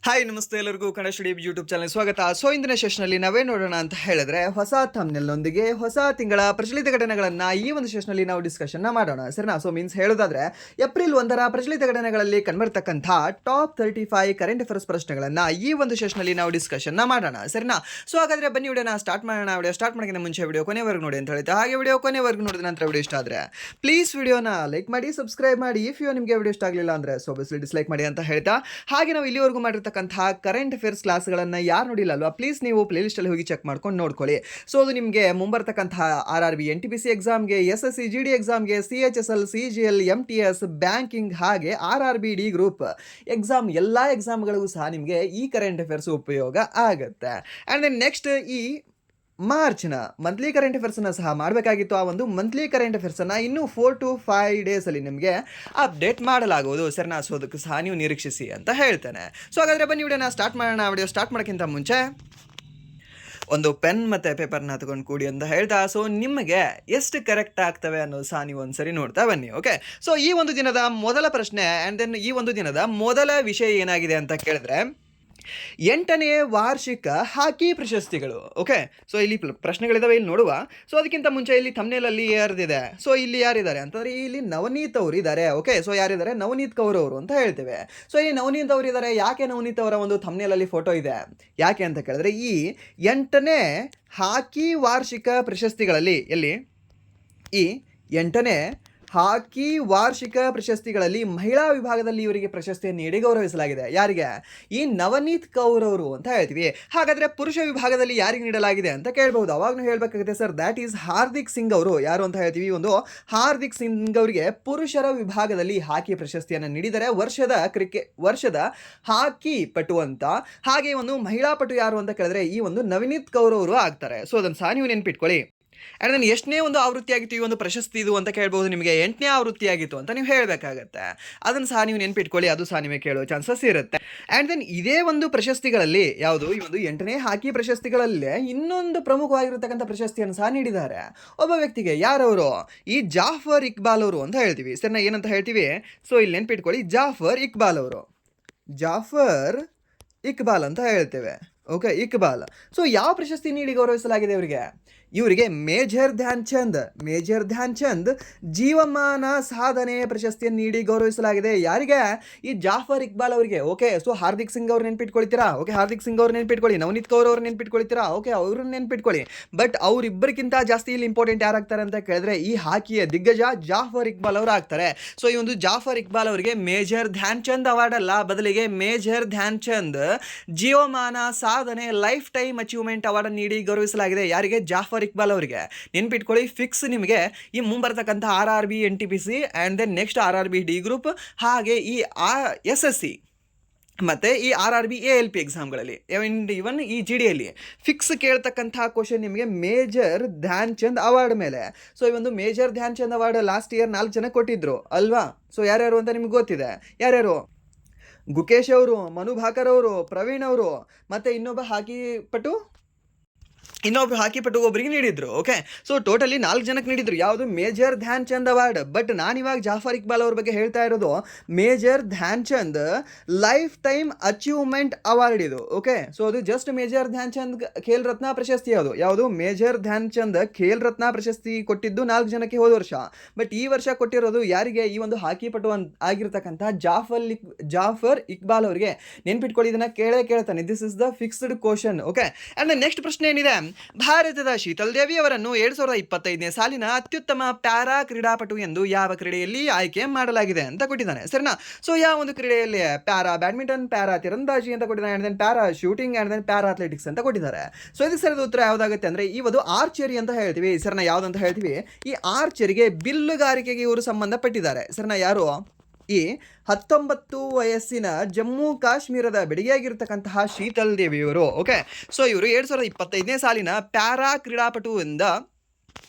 Hi ನಮಸ್ತೆ ಎಲ್ಲರಿಗೂ Kannada study YouTube channel ಸ್ವಾಗತ. ಸೊ ಇಂದಿನ ಸೆಷನಲ್ಲಿ ನಾವೇ ನೋಡೋಣ ಅಂತ ಹೇಳಿದ್ರೆ ಹೊಸ ಥಂಬ್ನೇಲ್ನೊಂದಿಗೆ ಹೊಸ ತಿಂಗಳ ಪ್ರಚಲಿತ ಘಟನೆಗಳನ್ನು ಈ ಒಂದು ಸೆಷನಲ್ಲಿ ನಾವು ಡಿಸ್ಕಷನ್ನ ಮಾಡೋಣ ಸರಿನಾ. ಸೊ ಮೀನ್ಸ್ ಹೇಳೋದಾದ್ರೆ ಏಪ್ರಿಲ್ 1ರ ಪ್ರಚಲಿತ ಘಟನೆಗಳಲ್ಲಿ ಕಂಡುಬರ್ತಕ್ಕಂಥ ಟಾಪ್ 35 ಕರೆಂಟ್ ಅಫೇರ್ಸ್ ಪ್ರಶ್ನೆಗಳನ್ನು ಈ ಒಂದು ಸೆಷನಲ್ಲಿ ನಾವು ಡಿಸ್ಕಷನ್ನ ಮಾಡೋಣ ಸರಿನಾ. ಸೊ ಹಾಗಾದ್ರೆ ಬನ್ನಿ ವಿಡಿಯೋನ ಸ್ಟಾರ್ಟ್ ಮಾಡೋಣ. ವಿಡಿಯೋ ಸ್ಟಾರ್ಟ್ ಮಾಡೋಕ್ಕಿಂತ ಮುಂಚೆ ವಿಡಿಯೋ ಕೊನೆವರೆಗೂ ನೋಡಿ ಅಂತ ಹೇಳ್ತಾ, ಹಾಗೆ ವಿಡಿಯೋ ಕೊನೆವರೆಗೂ ನೋಡಿದ ನಂತರ ವಿಡಿಯೋ ಇಷ್ಟ ಆದರೆ ಪ್ಲೀಸ್ ವಿಡಿಯೋನ ಲೈಕ್ ಮಾಡಿ, ಸಬ್ಸ್ಕ್ರೈಬ್ ಮಾಡಿ. ಇಫ್ ನಿಮಗೆ ವಿಡಿಯೋ ಇಷ್ಟ ಆಗಲಿಲ್ಲ ಅಂದರೆ ಸೊ ಒಬ್ವಿಯಸ್ಲಿ ಡಿಸ್ಲೈಕ್ ಮಾಡಿ ಅಂತ ಹೇಳ್ತಾ, ಹಾಗೆ ನಾವು ಇಲ್ಲಿವರೆಗೂ ಮಾಡಿರ್ತಕ್ಕಂಥ ಕರೆಂಟ್ ಅಫೇರ್ಸ್ ಕ್ಲಾಸ್ಗಳನ್ನು ಯಾರು ನೋಡಿಲ್ಲ ಅಲ್ವಾ, ಪ್ಲೀಸ್ ನೀವು ಪ್ಲೇಲಿಸ್ಟ್ ಅಲ್ಲಿ ಹೋಗಿ ಚೆಕ್ ಮಾಡ್ಕೊಂಡು ನೋಡ್ಕೊಳ್ಳಿ. ಸೊ ಅದು ನಿಮಗೆ ಮುಂಬರ್ತಕ್ಕಂತಹ RRB NTPC ಎಕ್ಸಾಮ್ಗೆ, SSC GD ಎಕ್ಸಾಮ್ಗೆ, CHSL CGL MTS ಬ್ಯಾಂಕಿಂಗ್ ಹಾಗೆ RRBD ಗ್ರೂಪ್ ಎಕ್ಸಾಮ್ ಎಲ್ಲ ಎಕ್ಸಾಮ್ಗಳಿಗೂ ಸಹ ನಿಮಗೆ ಈ ಕರೆಂಟ್ ಅಫೇರ್ಸ್ ಉಪಯೋಗ ಆಗುತ್ತೆ. ಆ್ಯಂಡ್ ದೆನ್ ನೆಕ್ಸ್ಟ್ ಈ ಮಾರ್ಚ್ನ ಮಂತ್ಲಿ ಕರೆಂಟ್ ಅಫೇರ್ಸನ್ನು ಸಹ ಮಾಡಬೇಕಾಗಿತ್ತು. ಆ ಒಂದು ಮಂತ್ಲಿ ಕರೆಂಟ್ ಅಫೇರ್ಸನ್ನು ಇನ್ನೂ 4 to 5 ಡೇಸಲ್ಲಿ ನಿಮಗೆ ಅಪ್ಡೇಟ್ ಮಾಡಲಾಗುವುದು ಸರಿನಾ. ಸೊ ಅದಕ್ಕೆ ಸಹ ನೀವು ನಿರೀಕ್ಷಿಸಿ ಅಂತ ಹೇಳ್ತೇನೆ. ಸೊ ಹಾಗಾದರೆ ಬನ್ನಿ ವಿಡಿಯೋನ ಸ್ಟಾರ್ಟ್ ಮಾಡೋಣ. ವಿಡಿಯೋ ಸ್ಟಾರ್ಟ್ ಮಾಡೋಕ್ಕಿಂತ ಮುಂಚೆ ಒಂದು ಪೆನ್ ಮತ್ತು ಪೇಪರ್ನ ತಗೊಂಡು ಕೂಡಿ ಅಂತ ಹೇಳ್ತಾ, ಸೊ ನಿಮಗೆ ಎಷ್ಟು ಕರೆಕ್ಟ್ ಆಗ್ತವೆ ಅನ್ನೋದು ಸಹ ನೀವು ಒಂದ್ಸರಿ ನೋಡ್ತಾ ಬನ್ನಿ. ಓಕೆ, ಸೊ ಈ ಒಂದು ದಿನದ ಮೊದಲ ಪ್ರಶ್ನೆ ಆ್ಯಂಡ್ ದೆನ್ ಈ ಒಂದು ದಿನದ ಮೊದಲ ವಿಷಯ ಏನಾಗಿದೆ ಅಂತ ಕೇಳಿದ್ರೆ 8ನೇ ವಾರ್ಷಿಕ ಹಾಕಿ ಪ್ರಶಸ್ತಿಗಳು. ಓಕೆ, ಸೊ ಇಲ್ಲಿ ಪ್ರಶ್ನೆಗಳಿದಾವೆ, ಇಲ್ಲಿ ನೋಡುವ. ಸೊ ಅದಕ್ಕಿಂತ ಮುಂಚೆ ಇಲ್ಲಿ ಥಂಬ್ನೇಲಲ್ಲಿ ಯಾರ್ದಿದೆ, ಸೊ ಇಲ್ಲಿ ಯಾರಿದ್ದಾರೆ ಅಂತಂದರೆ ಇಲ್ಲಿ ನವನೀತ್ ಅವರು ಇದ್ದಾರೆ. ಓಕೆ, ಸೊ ಯಾರಿದ್ದಾರೆ, ನವನೀತ್ ಕೌರ್ ಅವರು ಅಂತ ಹೇಳ್ತೇವೆ. ಸೊ ಈ ನವನೀತ್ ಅವರು ಇದ್ದಾರೆ. ಯಾಕೆ ನವನೀತ್ ಅವರ ಒಂದು ಥಂಬ್ನೇಲಲ್ಲಿ ಫೋಟೋ ಇದೆ, ಯಾಕೆ ಅಂತ ಕೇಳಿದ್ರೆ ಈ 8ನೇ ಹಾಕಿ ವಾರ್ಷಿಕ ಪ್ರಶಸ್ತಿಗಳಲ್ಲಿ ಈ 8ನೇ ಹಾಕಿ ವಾರ್ಷಿಕ ಪ್ರಶಸ್ತಿಗಳಲ್ಲಿ ಮಹಿಳಾ ವಿಭಾಗದಲ್ಲಿ ಇವರಿಗೆ ಪ್ರಶಸ್ತಿಯನ್ನು ನೀಡಿ ಗೌರವಿಸಲಾಗಿದೆ. ಯಾರಿಗೆ, ಈ ನವನೀತ್ ಕೌರ್ ಅವರು ಅಂತ ಹೇಳ್ತೀವಿ. ಹಾಗಾದರೆ ಪುರುಷ ವಿಭಾಗದಲ್ಲಿ ಯಾರಿಗೆ ನೀಡಲಾಗಿದೆ ಅಂತ ಕೇಳಬಹುದು. ಅವಾಗಲೂ ಹೇಳಬೇಕಾಗುತ್ತೆ sir, that is Hardik Singh ಅವರು. ಯಾರು ಅಂತ ಹೇಳ್ತೀವಿ, ಒಂದು ಹಾರ್ದಿಕ್ ಸಿಂಗ್ ಅವರಿಗೆ ಪುರುಷರ ವಿಭಾಗದಲ್ಲಿ ಹಾಕಿ ಪ್ರಶಸ್ತಿಯನ್ನು ನೀಡಿದರೆ ವರ್ಷದ ಹಾಕಿ ಪಟು ಅಂತ. ಹಾಗೆ ಒಂದು ಮಹಿಳಾ ಪಟು ಯಾರು ಅಂತ ಕೇಳಿದ್ರೆ ಈ ಒಂದು ನವನೀತ್ ಕೌರ್ ಅವರು ಆಗ್ತಾರೆ. ಸೊ ಅದನ್ನು ಸಹ ನೀವು ನೆನ್ಪಿಟ್ಕೊಳ್ಳಿ. ಆ್ಯಂಡ್ ದೆನ್ ಎಷ್ಟನೇ ಒಂದು ಆವೃತ್ತಿ ಆಗಿತ್ತು ಈ ಒಂದು ಪ್ರಶಸ್ತಿ ಇದು ಅಂತ ಕೇಳ್ಬೋದು. ನಿಮಗೆ 8ನೇ ಆವೃತ್ತಿ ಆಗಿತ್ತು ಅಂತ ನೀವು ಹೇಳಬೇಕಾಗತ್ತೆ. ಅದನ್ನು ಸಹ ನೀವು ನೆನ್ಪಿಟ್ಕೊಳ್ಳಿ, ಅದು ಸಹ ನಿಮಗೆ ಕೇಳೋ ಚಾನ್ಸಸ್ ಇರುತ್ತೆ. ಆ್ಯಂಡ್ ದೆನ್ ಇದೇ ಒಂದು ಪ್ರಶಸ್ತಿಗಳಲ್ಲಿ ಯಾವುದು ಈ ಒಂದು 8ನೇ ಹಾಕಿ ಪ್ರಶಸ್ತಿಗಳಲ್ಲೇ ಇನ್ನೊಂದು ಪ್ರಮುಖವಾಗಿರತಕ್ಕಂಥ ಪ್ರಶಸ್ತಿಯನ್ನು ಸಹ ನೀಡಿದ್ದಾರೆ ಒಬ್ಬ ವ್ಯಕ್ತಿಗೆ. ಯಾರವರು, ಈ ಜಾಫರ್ ಇಕ್ಬಾಲ್ ಅವರು ಅಂತ ಹೇಳ್ತೀವಿ ಸರಿನಾ. ಏನಂತ ಹೇಳ್ತೀವಿ, ಸೊ ಇಲ್ಲಿ ನೆನ್ಪಿಟ್ಕೊಳ್ಳಿ, ಜಾಫರ್ ಇಕ್ಬಾಲ್ ಅವರು, ಜಾಫರ್ ಇಕ್ಬಾಲ್ ಅಂತ ಹೇಳ್ತೇವೆ. ಓಕೆ, ಇಕ್ಬಾಲ್. ಸೊ ಯಾವ ಪ್ರಶಸ್ತಿ ನೀಡಿ ಗೌರವಿಸಲಾಗಿದೆ ಇವರಿಗೆ ಮೇಜರ್ ಧ್ಯಾನ್ ಚಂದ್ ಜೀವಮಾನ ಸಾಧನೆ ಪ್ರಶಸ್ತಿಯನ್ನು ನೀಡಿ ಗೌರವಿಸಲಾಗಿದೆ. ಯಾರಿಗೆ, ಈ ಜಾಫರ್ ಇಕ್ಬಾಲ್ ಅವರಿಗೆ. ಓಕೆ, ಸೊ ಹಾರ್ದಿಕ್ ಸಿಂಗ್ ಅವ್ರು ನೆನ್ಪಿಟ್ಕೊಳ್ತೀರಾ. ಓಕೆ, ಹಾರ್ದಿಕ್ ಸಿಂಗ್ ಅವ್ರು ನೆನ್ಪಿಟ್ಕೊಳ್ಳಿ. ನವನೀತ್ ಕೌರ್ ಅವ್ರು ನೆನ್ಪಿಟ್ಕೊಳ್ತೀರಾ. ಓಕೆ, ಅವ್ರನ್ನ ನೆನ್ಪಿಟ್ಕೊಳ್ಳಿ. ಬಟ್ ಅವರಿಬ್ಬರಿಗಿಂತ ಜಾಸ್ತಿ ಇಲ್ಲಿ ಇಂಪಾರ್ಟೆಂಟ್ ಯಾರಾಗ್ತಾರೆ ಅಂತ ಕೇಳಿದ್ರೆ ಈ ಹಾಕಿಯ ದಿಗ್ಗಜ ಜಾಫರ್ ಇಕ್ಬಾಲ್ ಅವರು ಆಗ್ತಾರೆ. ಸೊ ಈ ಒಂದು ಜಾಫರ್ ಇಕ್ಬಾಲ್ ಅವರಿಗೆ ಮೇಜರ್ ಧ್ಯಾನ್ ಚಂದ್ ಅವಾರ್ಡ್ ಅಲ್ಲ, ಬದಲಿಗೆ ಮೇಜರ್ ಧ್ಯಾನ್ ಚಂದ್ ಜೀವಮಾನ ಸಾಧನೆ ಲೈಫ್ ಟೈಮ್ ಅಚೀವ್ಮೆಂಟ್ ಅವಾರ್ಡ್ ನೀಡಿ ಗೌರವಿಸಲಾಗಿದೆ. ಯಾರಿಗೆ, ಜಾಫರ್ ಇಕ್ಬಾಲ್ ಅವರಿಗೆ. ನೆನ್ಪಿಟ್ಕೊಳ್ಳಿ, ಫಿಕ್ಸ್ ನಿಮಗೆ ಈ ಮುಂಬರ್ತಕ್ಕಂಥ RRB NTPC and then next RRBD group ಹಾಗೆ ಈ SSC ಮತ್ತು ಈ RRB ALP ಎಕ್ಸಾಮ್ಗಳಲ್ಲಿ ಇವನ್ ಈ GDಯಲ್ಲಿ ಫಿಕ್ಸ್ ಕೇಳ್ತಕ್ಕಂಥ ಕ್ವಶನ್ ನಿಮಗೆ ಮೇಜರ್ ಧ್ಯಾನ್ ಚಂದ್ ಅವಾರ್ಡ್ ಮೇಲೆ. ಸೊ ಈ ಒಂದು major Dhyan Chand award last year 4 ಜನ ಕೊಟ್ಟಿದ್ರು ಅಲ್ವಾ. ಸೊ ಯಾರ್ಯಾರು ಅಂತ ನಿಮ್ಗೆ ಗೊತ್ತಿದೆ. ಯಾರ್ಯಾರು, ಗುಕೇಶ್ ಅವರು, ಮನು ಭಾಕರ್ ಅವರು, ಪ್ರವೀಣ್ ಅವರು, ಮತ್ತು ಇನ್ನೊಬ್ಬ ಹಾಕಿ ಪಟು ಒಬ್ಬರಿಗೆ ನೀಡಿದ್ರು. ಓಕೆ, ಸೊ ಟೋಟಲಿ 4 ಜನಕ್ಕೆ ನೀಡಿದ್ರು. ಯಾವುದು, Major Dhyan Chand award. But ನಾನಿವಾಗ ಜಾಫರ್ ಇಕ್ಬಾಲ್ ಅವ್ರ ಬಗ್ಗೆ ಹೇಳ್ತಾ ಇರೋದು Major Dhyan Chand lifetime achievement award ಇದು. ಓಕೆ, ಸೊ ಅದು ಜಸ್ಟ್ ಮೇಜರ್ ಧ್ಯಾನ್ ಚಂದ್ ಖೇಲ್ ರತ್ನ ಪ್ರಶಸ್ತಿ. ಯಾವುದು ಮೇಜರ್ ಧ್ಯಾನ್ ಚಂದ್ ಖೇಲ್ ರತ್ನ ಪ್ರಶಸ್ತಿ ಕೊಟ್ಟಿದ್ದು 4 ಜನಕ್ಕೆ ಹೋದ ವರ್ಷ. ಬಟ್ ಈ ವರ್ಷ ಕೊಟ್ಟಿರೋದು ಯಾರಿಗೆ, ಈ ಒಂದು ಹಾಕಿ ಪಟು ಆಗಿರ್ತಕ್ಕಂಥ ಜಾಫರ್ ಇಕ್ಬಾಲ್ ಅವರಿಗೆ. ನೆನ್ಪಿಟ್ಕೊಳ್ಳಿ, ಇದನ್ನ ಕೇಳ್ತಾನೆ. This is the fixed question. Okay, and next ಪ್ರಶ್ನೆ ಏನಿದೆ, ಭಾರತದ ಶೀತಲ್ ದೇವಿ ಅವರನ್ನು 2025ನೇ ಸಾಲಿನ ಅತ್ಯುತ್ತಮ ಪ್ಯಾರಾ ಕ್ರೀಡಾಪಟು ಎಂದು ಯಾವ ಕ್ರೀಡೆಯಲ್ಲಿ ಆಯ್ಕೆ ಮಾಡಲಾಗಿದೆ ಅಂತ ಕೊಟ್ಟಿದ್ದಾನೆ ಸರಿನಾ. ಸೊ ಯಾವ ಒಂದು ಕ್ರೀಡೆಯಲ್ಲಿ, ಪ್ಯಾರಾ ಬ್ಯಾಡ್ಮಿಂಟನ್, ಪ್ಯಾರಾ ತೀರಂದಾಜಿ ಅಂತ ಕೊಟ್ಟಿದ್ದಾನೆ, and then para shooting, and then para athletics ಅಂತ ಕೊಟ್ಟಿದ್ದಾರೆ. ಸೊ ಇದಕ್ಕೆ ಸರಿಯಾದ ಉತ್ತರ ಯಾವುದಾಗುತ್ತೆ ಅಂದರೆ ಈ ಒಂದು ಆರ್ಚರಿ ಅಂತ ಹೇಳ್ತೀವಿ ಸರಿನಾ. ಯಾವುದಂತ ಹೇಳ್ತೀವಿ, ಈ ಆರ್ಚರಿಗೆ ಬಿಲ್ಲುಗಾರಿಕೆಗೆ ಇವರು ಸಂಬಂಧಪಟ್ಟಿದ್ದಾರೆ ಸರಿನಾ. ಯಾರು, ಈ 19 ವಯಸ್ಸಿನ ಜಮ್ಮು ಕಾಶ್ಮೀರದ ಬೆಡಗಿಯಾಗಿರ್ತಕ್ಕಂತಹ ಶೀತಲ್ ದೇವಿಯವರು. ಓಕೆ, ಸೊ ಇವರು 2025ನೇ ಸಾಲಿನ ಪ್ಯಾರಾ ಕ್ರೀಡಾಪಟು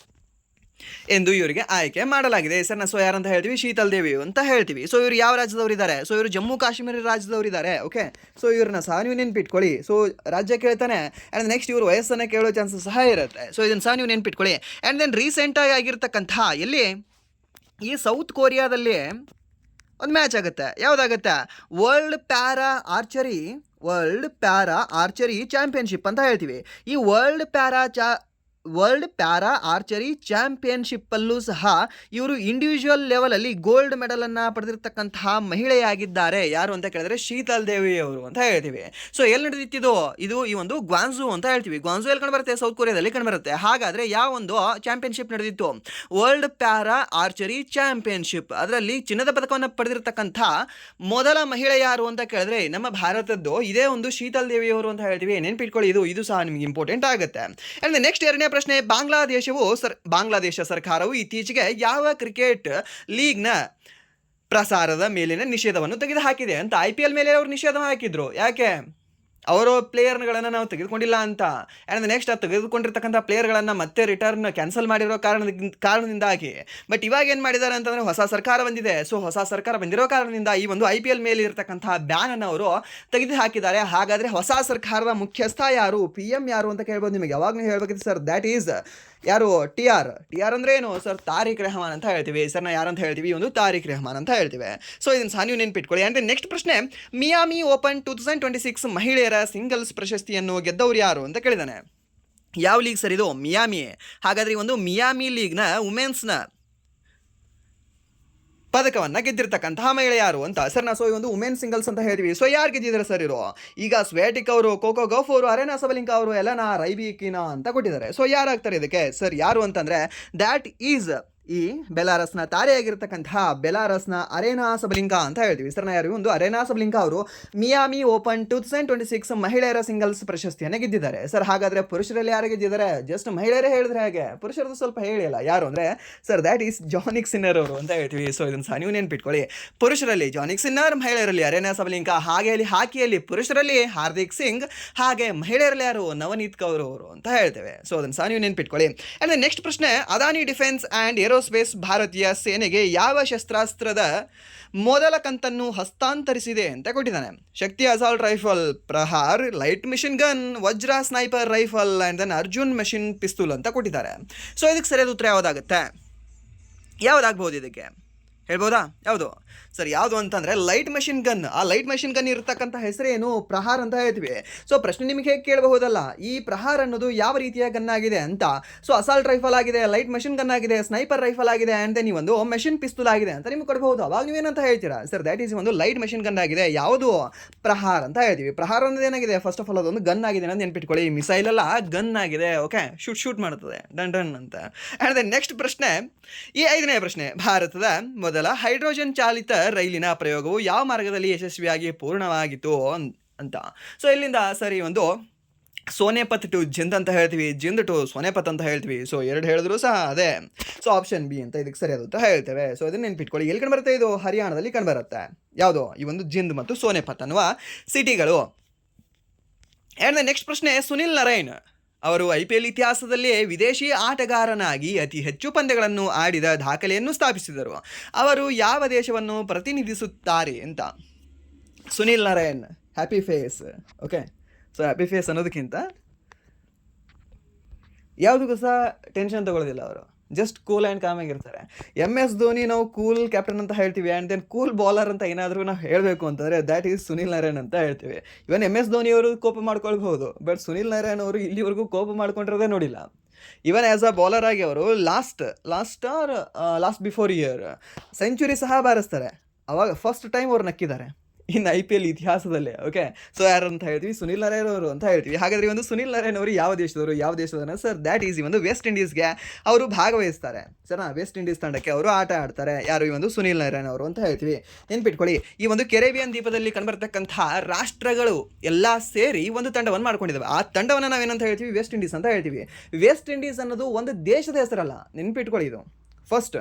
ಎಂದು ಇವರಿಗೆ ಆಯ್ಕೆ ಮಾಡಲಾಗಿದೆ ಸರ್. ಸೊ ಯಾರಂತ ಹೇಳ್ತೀವಿ, ಶೀತಲ್ ದೇವಿ ಅಂತ ಹೇಳ್ತೀವಿ. ಸೊ ಇವರು ಯಾವ ರಾಜ್ಯದವರಿದ್ದಾರೆ, ಸೊ ಇವರು ಜಮ್ಮು ಕಾಶ್ಮೀರ ರಾಜ್ಯದವರಿದ್ದಾರೆ. ಓಕೆ, ಸೊ ಇವ್ರನ್ನ ಸಹ ನೀವು ನೆನ್ಪಿಟ್ಕೊಳ್ಳಿ. ಸೊ ರಾಜ್ಯ ಕೇಳ್ತಾನೆ, ಆ್ಯಂಡ್ ನೆಕ್ಸ್ಟ್ ಇವರು ವಯಸ್ಸನ್ನು ಕೇಳೋ ಚಾನ್ಸಸ್ ಸಹ ಇರುತ್ತೆ. ಸೊ ಇದನ್ನು ಸಹ ನೀವು ನೆನ್ಪಿಟ್ಕೊಳ್ಳಿ. ಆ್ಯಂಡ್ ದೆನ್ ರೀಸೆಂಟಾಗಿ ಆಗಿರ್ತಕ್ಕಂಥ ಈ ಸೌತ್ ಕೊರಿಯಾದಲ್ಲಿ ಒಂದು ಮ್ಯಾಚ್ ಆಗುತ್ತೆ. ಯಾವುದಾಗುತ್ತೆ, world para archery world para archery championship ಅಂತ ಹೇಳ್ತೀವಿ. ಈ ವರ್ಲ್ಡ್ ಪ್ಯಾರಾ ಆರ್ಚರಿ ಚಾಂಪಿಯನ್ಶಿಪ್ಪಲ್ಲೂ ಸಹ ಇವರು ಇಂಡಿವಿಜುವಲ್ ಲೆವೆಲಲ್ಲಿ ಗೋಲ್ಡ್ ಮೆಡಲನ್ನು ಪಡೆದಿರ್ತಕ್ಕಂತಹ ಮಹಿಳೆಯಾಗಿದ್ದಾರೆ. ಯಾರು ಅಂತ ಕೇಳಿದ್ರೆ ಶೀತಲ್ ದೇವಿ ಅವರು ಅಂತ ಹೇಳ್ತೀವಿ. ಸೊ ಎಲ್ಲಿ ನಡೆದಿತ್ತಿದು? ಇದು ಈ ಒಂದು ಗ್ವಾನ್ಝು ಅಂತ ಹೇಳ್ತೀವಿ. ಗ್ವಾನ್ಝು ಎಲ್ಲಿ ಕಂಡುಬರುತ್ತೆ? ಸೌತ್ ಕೊರಿಯಾದಲ್ಲಿ ಕಂಡುಬರುತ್ತೆ. ಹಾಗಾದರೆ ಯಾವ ಒಂದು ಚಾಂಪಿಯನ್ಶಿಪ್ ನಡೆದಿತ್ತು? World para archery championship. ಅದರಲ್ಲಿ ಚಿನ್ನದ ಪದಕವನ್ನು ಪಡೆದಿರ್ತಕ್ಕಂಥ ಮೊದಲ ಮಹಿಳೆ ಯಾರು ಅಂತ ಕೇಳಿದ್ರೆ ನಮ್ಮ ಭಾರತದ್ದು ಇದೇ ಒಂದು ಶೀತಲ್ ದೇವಿ ಅವರು ಅಂತ ಹೇಳ್ತೀವಿ. ನೆನಪಿಟ್ಕೊಳ್ಳಿ, ಇದು ಸಹ ನಿಮಗೆ ಇಂಪಾರ್ಟೆಂಟ್ ಆಗುತ್ತೆ. ಅಂಡ್ ನೆಕ್ಸ್ಟ್ ಎರಡನೇ ಪ್ರಶ್ನೆ, ಬಾಂಗ್ಲಾದೇಶ ಸರ್ಕಾರವು ಇತ್ತೀಚೆಗೆ ಯಾವ ಕ್ರಿಕೆಟ್ ಲೀಗ್ನ ಪ್ರಸಾರದ ಮೇಲಿನ ನಿಷೇಧವನ್ನು ತೆಗೆದುಹಾಕಿದೆ ಅಂತ? IPL ಮೇಲೆ ಅವರು ನಿಷೇಧ ಹಾಕಿದ್ರು. ಯಾಕೆ? ಅವರ ಪ್ಲೇಯರ್ಗಳನ್ನು ನಾವು ತೆಗೆದುಕೊಂಡಿಲ್ಲ ಅಂತ. ಆ್ಯಂಡ್ ನೆಕ್ಸ್ಟ್ ತೆಗೆದುಕೊಂಡಿರ್ತಕ್ಕಂಥ ಪ್ಲೇಯರ್ಗಳನ್ನು ಮತ್ತೆ ರಿಟರ್ನ್ ಕ್ಯಾನ್ಸಲ್ ಮಾಡಿರೋ ಕಾರಣದಿಂದಾಗಿ. ಬಟ್ ಇವಾಗ ಏನು ಮಾಡಿದ್ದಾರೆ ಅಂತಂದರೆ ಹೊಸ ಸರ್ಕಾರ ಬಂದಿದೆ. ಸೊ ಹೊಸ ಸರ್ಕಾರ ಬಂದಿರೋ ಕಾರಣದಿಂದ ಈ ಒಂದು IPL ಮೇಲೆ ಇರತಕ್ಕಂಥ ಬ್ಯಾನನ್ನು ಅವರು ತೆಗೆದು ಹಾಕಿದ್ದಾರೆ. ಹಾಗಾದರೆ ಹೊಸ ಸರ್ಕಾರದ ಮುಖ್ಯಸ್ಥ ಯಾರು? PM ಯಾರು ಅಂತ ಕೇಳ್ಬೋದು. ನಿಮಗೆ ಯಾವಾಗಲೂ ಹೇಳಬೇಕಿತ್ತು ಸರ್, ದ್ಯಾಟ್ ಈಸ್ ಯಾರು? TR ಅಂದರೆ ಏನು ಸರ್? ತಾರಿಕ್ ರೆಹಮಾನ್ ಅಂತ ಹೇಳ್ತೀವಿ. ಸರ್ನ ಯಾರಂತ ಹೇಳ್ತೀವಿ? ಒಂದು ತಾರಿಕ್ ರೆಹಮಾನ್ ಅಂತ ಹೇಳ್ತೀವಿ. ಸೊ ಇದನ್ನು ಸಹ ನೀವು ನೆನ್ಪಿಟ್ಕೊಳ್ಳಿ. ಆ್ಯಂಡ್ ನೆಕ್ಸ್ಟ್ ಪ್ರಶ್ನೆ, ಮಿಯಾಮಿ ಓಪನ್ 2026 ಮಹಿಳೆಯರ ಸಿಂಗಲ್ಸ್ ಪ್ರಶಸ್ತಿಯನ್ನು ಗೆದ್ದವರು ಯಾರು ಅಂತ ಕೇಳಿದಾನೆ. ಯಾವ ಲೀಗ್ ಸರ್ ಇದು? ಮಿಯಾಮಿ. ಹಾಗಾದರೆ ಈ ಒಂದು ಮಿಯಾಮಿ ಲೀಗ್ನ ವುಮೆನ್ಸ್ನ ಪದಕವನ್ನು ಗೆದ್ದಿರ್ತಕ್ಕಂತಹ ಮಹಿಳೆ ಯಾರು ಅಂತ ಸರ್? ಸೊ ಈ ಒಂದು ವುಮೆನ್ ಸಿಂಗಲ್ಸ್ ಅಂತ ಹೇಳ್ತೀವಿ. ಸೊ ಯಾರು ಗೆದ್ದಿದ್ದಾರೆ ಸರ್ ಇವರು? ಈಗ ಸ್ವೇಟಿಕ್ ಅವರು, ಕೋಕೋ ಗೌಫ್ ಅವರು, ಅರೆನಾ ಸಬಲಿಂಕಾ ಅವರು, ಎಲೆನಾ ರೈಬಿಕಿನಾ ಅಂತ ಕೊಟ್ಟಿದ್ದಾರೆ. ಸೊ ಯಾರಾಗ್ತಾರೆ ಇದಕ್ಕೆ ಸರ್? ಯಾರು ಅಂತಂದರೆ ದ್ಯಾಟ್ ಈಸ್ ಈ ಬೆಲಾರಸ್ನ ತಾರೆಯಾಗಿರ್ತಕ್ಕಂತಹ ಬೆಲಾರಸ್ನ ಅರೆನಾ ಸಬಲಿಂಕಾ ಅಂತ ಹೇಳ್ತೀವಿ. ಸರ್ ಯಾರು? ಒಂದು ಅರೆನಾ ಸಬಲಿಂಕಾ ಅವರು ಮಿಯಾಮಿ ಓಪನ್ 2026 ಮಹಿಳೆಯರ ಸಿಂಗಲ್ಸ್ ಪ್ರಶಸ್ತಿಯನ್ನು ಗೆದ್ದಿದ್ದಾರೆ. ಸರ್ ಹಾಗಾದರೆ ಪುರುಷರಲ್ಲಿ ಯಾರು ಗೆದ್ದಿದ್ದಾರೆ? ಜಸ್ಟ್ ಮಹಿಳೆಯರೇ ಹೇಳಿದ್ರೆ ಹೇಗೆ? ಪುರುಷರದ್ದು ಸ್ವಲ್ಪ ಹೇಳಿಲ್ಲ. ಯಾರು ಅಂದರೆ sir that is Jannik Sinner ಅವರು ಅಂತ ಹೇಳ್ತೀವಿ. ಸೊ ಇದನ್ನು ಸಹ ನೀವು ನೆನ್ಪಿಟ್ಕೊಳ್ಳಿ. ಪುರುಷರಲ್ಲಿ ಜಾನಿಕ್ ಸಿನ್ನರ್, ಮಹಿಳೆಯರಲ್ಲಿ ಅರೆನಾ ಸಬಲಿಂಕಾ. ಹಾಗೆ ಅಲ್ಲಿ ಹಾಕಿಯಲ್ಲಿ ಪುರುಷರಲ್ಲಿ ಹಾರ್ದಿಕ್ ಸಿಂಗ್, ಹಾಗೆ ಮಹಿಳೆಯರಲ್ಲಿ ಯಾರು? ನವನೀತ್ ಕೌರ್ ಅವರು ಅಂತ ಹೇಳ್ತೇವೆ. ಸೊ ಅದನ್ನು ಸಹ ನೀವು ನೆನ್ಪಿಟ್ಕೊಳ್ಳಿ. ಆ್ಯಂಡ್ ನೆಕ್ಸ್ಟ್ ಪ್ರಶ್ನೆ, ಅದಾನಿ ಡಿಫೆನ್ಸ್ ಆ್ಯಂಡ್ ಏರೋಸ್ಪೇಸ್ ಭಾರತೀಯ ಸೇನೆಗೆ ಯಾವ ಶಸ್ತ್ರಾಸ್ತ್ರದ ಮೊದಲ ಕಂತನ್ನು ಹಸ್ತಾಂತರಿಸಿದೆ ಅಂತ ಕೊಟ್ಟಿದ್ದಾನೆ. Shakti assault rifle, Prahar light machine gun, Vajra sniper rifle and then Arjun machine pistol ಅಂತ ಕೊಟ್ಟಿದ್ದಾರೆ. ಸೊ ಇದಕ್ಕೆ ಸರಿಯಾದ ಉತ್ತರ ಯಾವುದಾಗುತ್ತೆ? ಯಾವುದಾಗ್ಬೋದು ಇದಕ್ಕೆ ಹೇಳ್ಬೋದಾ? ಯಾವುದು ಸರ್? ಯಾವುದು ಅಂತಂದರೆ ಲೈಟ್ ಮೆಷಿನ್ ಗನ್. ಆ ಲೈಟ್ ಮೆಷಿನ್ ಗನ್ ಇರತಕ್ಕಂಥ ಹೆಸರೇನು? ಪ್ರಹಾರ್ ಅಂತ ಹೇಳ್ತೀವಿ. ಸೊ ಪ್ರಶ್ನೆ ನಿಮಗೆ ಹೇಗೆ ಕೇಳಬಹುದಲ್ಲ, ಈ ಪ್ರಹಾರ್ ಅನ್ನೋದು ಯಾವ ರೀತಿಯ ಗನ್ ಆಗಿದೆ ಅಂತ. ಸೊ ಅಸಾಲ್ಟ್ ರೈಫಲ್ ಆಗಿದೆ, ಲೈಟ್ ಮೆಷಿನ್ ಗನ್ ಆಗಿದೆ, ಸ್ನೈಪರ್ ರೈಫಲ್ ಆಗಿದೆ, ಆ್ಯಂಡ್ ದೆನ್ ಒಂದು ಮೆಷಿನ್ ಪಿಸ್ತೂಲ್ ಆಗಿದೆ ಅಂತ ನಿಮ್ಗೆ ಕೊಡಬಹುದು. ಅವಾಗ ನೀವೇನಂತ ಹೇಳ್ತೀರಾ? ಸರ್ ದ್ಯಾಟ್ ಈಸ್ ಒಂದು ಲೈಟ್ ಮೆಷಿನ್ ಗನ್ ಆಗಿದೆ. ಯಾವುದು? ಪ್ರಹಾರ್ ಅಂತ ಹೇಳ್ತೀವಿ. ಪ್ರಹಾರ್ ಅನ್ನೋದು ಏನಾಗಿದೆ? ಫಸ್ಟ್ ಆಫ್ ಆಲ್ ಅದೊಂದು ಗನ್ ಆಗಿದೆ ಅಂತ ನೆನ್ಪಿಟ್ಕೊಳ್ಳಿ. ಮಿಸೈಲ್ ಅಲ್ಲ, ಗನ್ ಆಗಿದೆ. ಓಕೆ, ಶೂಟ್ ಮಾಡುತ್ತದೆ ಡನ್ ಅಂತ. ಆ್ಯಂಡ್ ದೆನ್ ನೆಕ್ಸ್ಟ್ ಪ್ರಶ್ನೆ, ಈ 5ನೇ ಪ್ರಶ್ನೆ, ಭಾರತದ ಮೊದಲ ಹೈಡ್ರೋಜನ್ ಚಾಲಿತ ರೈಲಿನ ಪ್ರಯೋಗವು ಯಾವ ಮಾರ್ಗದಲ್ಲಿ ಯಶಸ್ವಿಯಾಗಿ ಪೂರ್ಣವಾಗಿತ್ತು ಅಂತ. ಸೊ ಇಲ್ಲಿಂದ ಸರಿ ಒಂದು ಸೋನೆಪತ್ ಟು ಜಿಂದ್ ಅಂತ ಹೇಳ್ತೀವಿ, ಜಿಂದ್ ಟು ಸೋನೆಪತ್ ಅಂತ ಹೇಳ್ತೀವಿ. ಸೊ ಎರಡು ಹೇಳಿದ್ರು ಸಹ ಅದೇ. ಸೊ ಆಪ್ಷನ್ ಬಿ ಅಂತ ಇದಕ್ಕೆ ಸರಿಯಾದ ಅಂತ ಹೇಳ್ತೇವೆ. ಸೊ ಇದನ್ನು ನೆನ್ಪಿಟ್ಕೊಳ್ಳಿ. ಎಲ್ಲಿ ಕಂಡುಬರುತ್ತೆ? ಇದು ಹರಿಯಾಣದಲ್ಲಿ ಕಂಡುಬರುತ್ತೆ. ಯಾವುದು? ಈ ಒಂದು ಜಿಂದ್ ಮತ್ತು ಸೋನೆಪತ್ ಅನ್ನುವ ಸಿಟಿಗಳು. ಆ್ಯಂಡ್ ನೆಕ್ಸ್ಟ್ ಪ್ರಶ್ನೆ, ಸುನಿಲ್ ನರೈನ್ ಅವರು IPL ಇತಿಹಾಸದಲ್ಲೇ ವಿದೇಶಿ ಆಟಗಾರನಾಗಿ ಅತಿ ಹೆಚ್ಚು ಪಂದ್ಯಗಳನ್ನು ಆಡಿದ ದಾಖಲೆಯನ್ನು ಸ್ಥಾಪಿಸಿದರು. ಅವರು ಯಾವ ದೇಶವನ್ನು ಪ್ರತಿನಿಧಿಸುತ್ತಾರೆ ಅಂತ? Sunil Narine, happy face. Okay, so happy face ಅನ್ನೋದಕ್ಕಿಂತ ಯಾವುದಕ್ಕೂ ಸಹ ಟೆನ್ಷನ್ ತಗೊಳ್ಳೋದಿಲ್ಲ. ಅವರು ಜಸ್ಟ್ ಕೂಲ್ ಆ್ಯಂಡ್ ಕಾಮ್ ಆಗಿರ್ತಾರೆ. MS ಧೋನಿ ನಾವು ಕೂಲ್ ಕ್ಯಾಪ್ಟನ್ ಅಂತ ಹೇಳ್ತೀವಿ. ಆ್ಯಂಡ್ ದೆನ್ ಕೂಲ್ ಬಾಲರ್ ಅಂತ ಏನಾದರೂ ನಾವು ಹೇಳಬೇಕು ಅಂತಂದರೆ ದ್ಯಾಟ್ ಈಸ್ ಸುನಿಲ್ ನರೈನ್ ಅಂತ ಹೇಳ್ತೀವಿ. ಇವನ್ MS ಧೋನಿ ಅವರು ಕೋಪ ಮಾಡ್ಕೊಳ್ಬಹುದು, ಬಟ್ ಸುನಿಲ್ ನರೈನ್ ಅವರು ಇಲ್ಲಿವರೆಗೂ ಕೋಪ ಮಾಡ್ಕೊಂಡಿರೋದೇ ನೋಡಿಲ್ಲ. ಇವನ್ ಆ್ಯಸ್ ಅ ಬೌಲರ್ ಆಗಿ ಅವರು ಲಾಸ್ಟ್ ಬಿಫೋರ್ ಇಯರ್ ಸೆಂಚುರಿ ಸಹ ಬಾರಿಸ್ತಾರೆ. ಅವಾಗ ಫಸ್ಟ್ ಟೈಮ್ ಅವ್ರು ನಕ್ಕಿದ್ದಾರೆ ಇನ್ನು IPL ಇತಿಹಾಸದಲ್ಲೇ. ಓಕೆ, ಸೊ ಯಾರು ಅಂತ ಹೇಳ್ತೀವಿ? ಸುನಿಲ್ ನರೈನ್ ಅವರು ಅಂತ ಹೇಳ್ತೀವಿ. ಹಾಗಾದರೆ ಒಂದು ಸುನಿಲ್ ನರೈನ್ ಅವರು ಯಾವ ದೇಶದವರು ಸರ್? ದ್ಯಾಟ್ ಈಸ್ ಈ ಒಂದು ವೆಸ್ಟ್ ಇಂಡೀಸ್ಗೆ ಅವರು ಭಾಗವಹಿಸ್ತಾರೆ. ಸರ್ ವೆಸ್ಟ್ ಇಂಡೀಸ್ ತಂಡಕ್ಕೆ ಅವರು ಆಟ ಆಡ್ತಾರೆ. ಯಾರು? ಈ ಒಂದು ಸುನಿಲ್ ನರೈನ್ ಅವರು ಅಂತ ಹೇಳ್ತೀವಿ. ನೆನ್ಪಿಟ್ಕೊಳ್ಳಿ, ಈ ಒಂದು ಕೆರೆಬಿಯನ್ ದ್ವೀಪದಲ್ಲಿ ಕಂಡುಬರ್ತಕ್ಕಂಥ ರಾಷ್ಟ್ರಗಳು ಎಲ್ಲ ಸೇರಿ ಒಂದು ತಂಡವನ್ನು ಮಾಡ್ಕೊಂಡಿದ್ದಾವೆ. ಆ ತಂಡವನ್ನು ನಾವೇನಂತ ಹೇಳ್ತೀವಿ? ವೆಸ್ಟ್ ಇಂಡೀಸ್ ಅಂತ ಹೇಳ್ತೀವಿ. ವೆಸ್ಟ್ ಇಂಡೀಸ್ ಅನ್ನೋದು ಒಂದು ದೇಶದ ಹೆಸರಲ್ಲ, ನೆನ್ಪಿಟ್ಕೊಳ್ಳಿ. ಇದು ಫಸ್ಟ್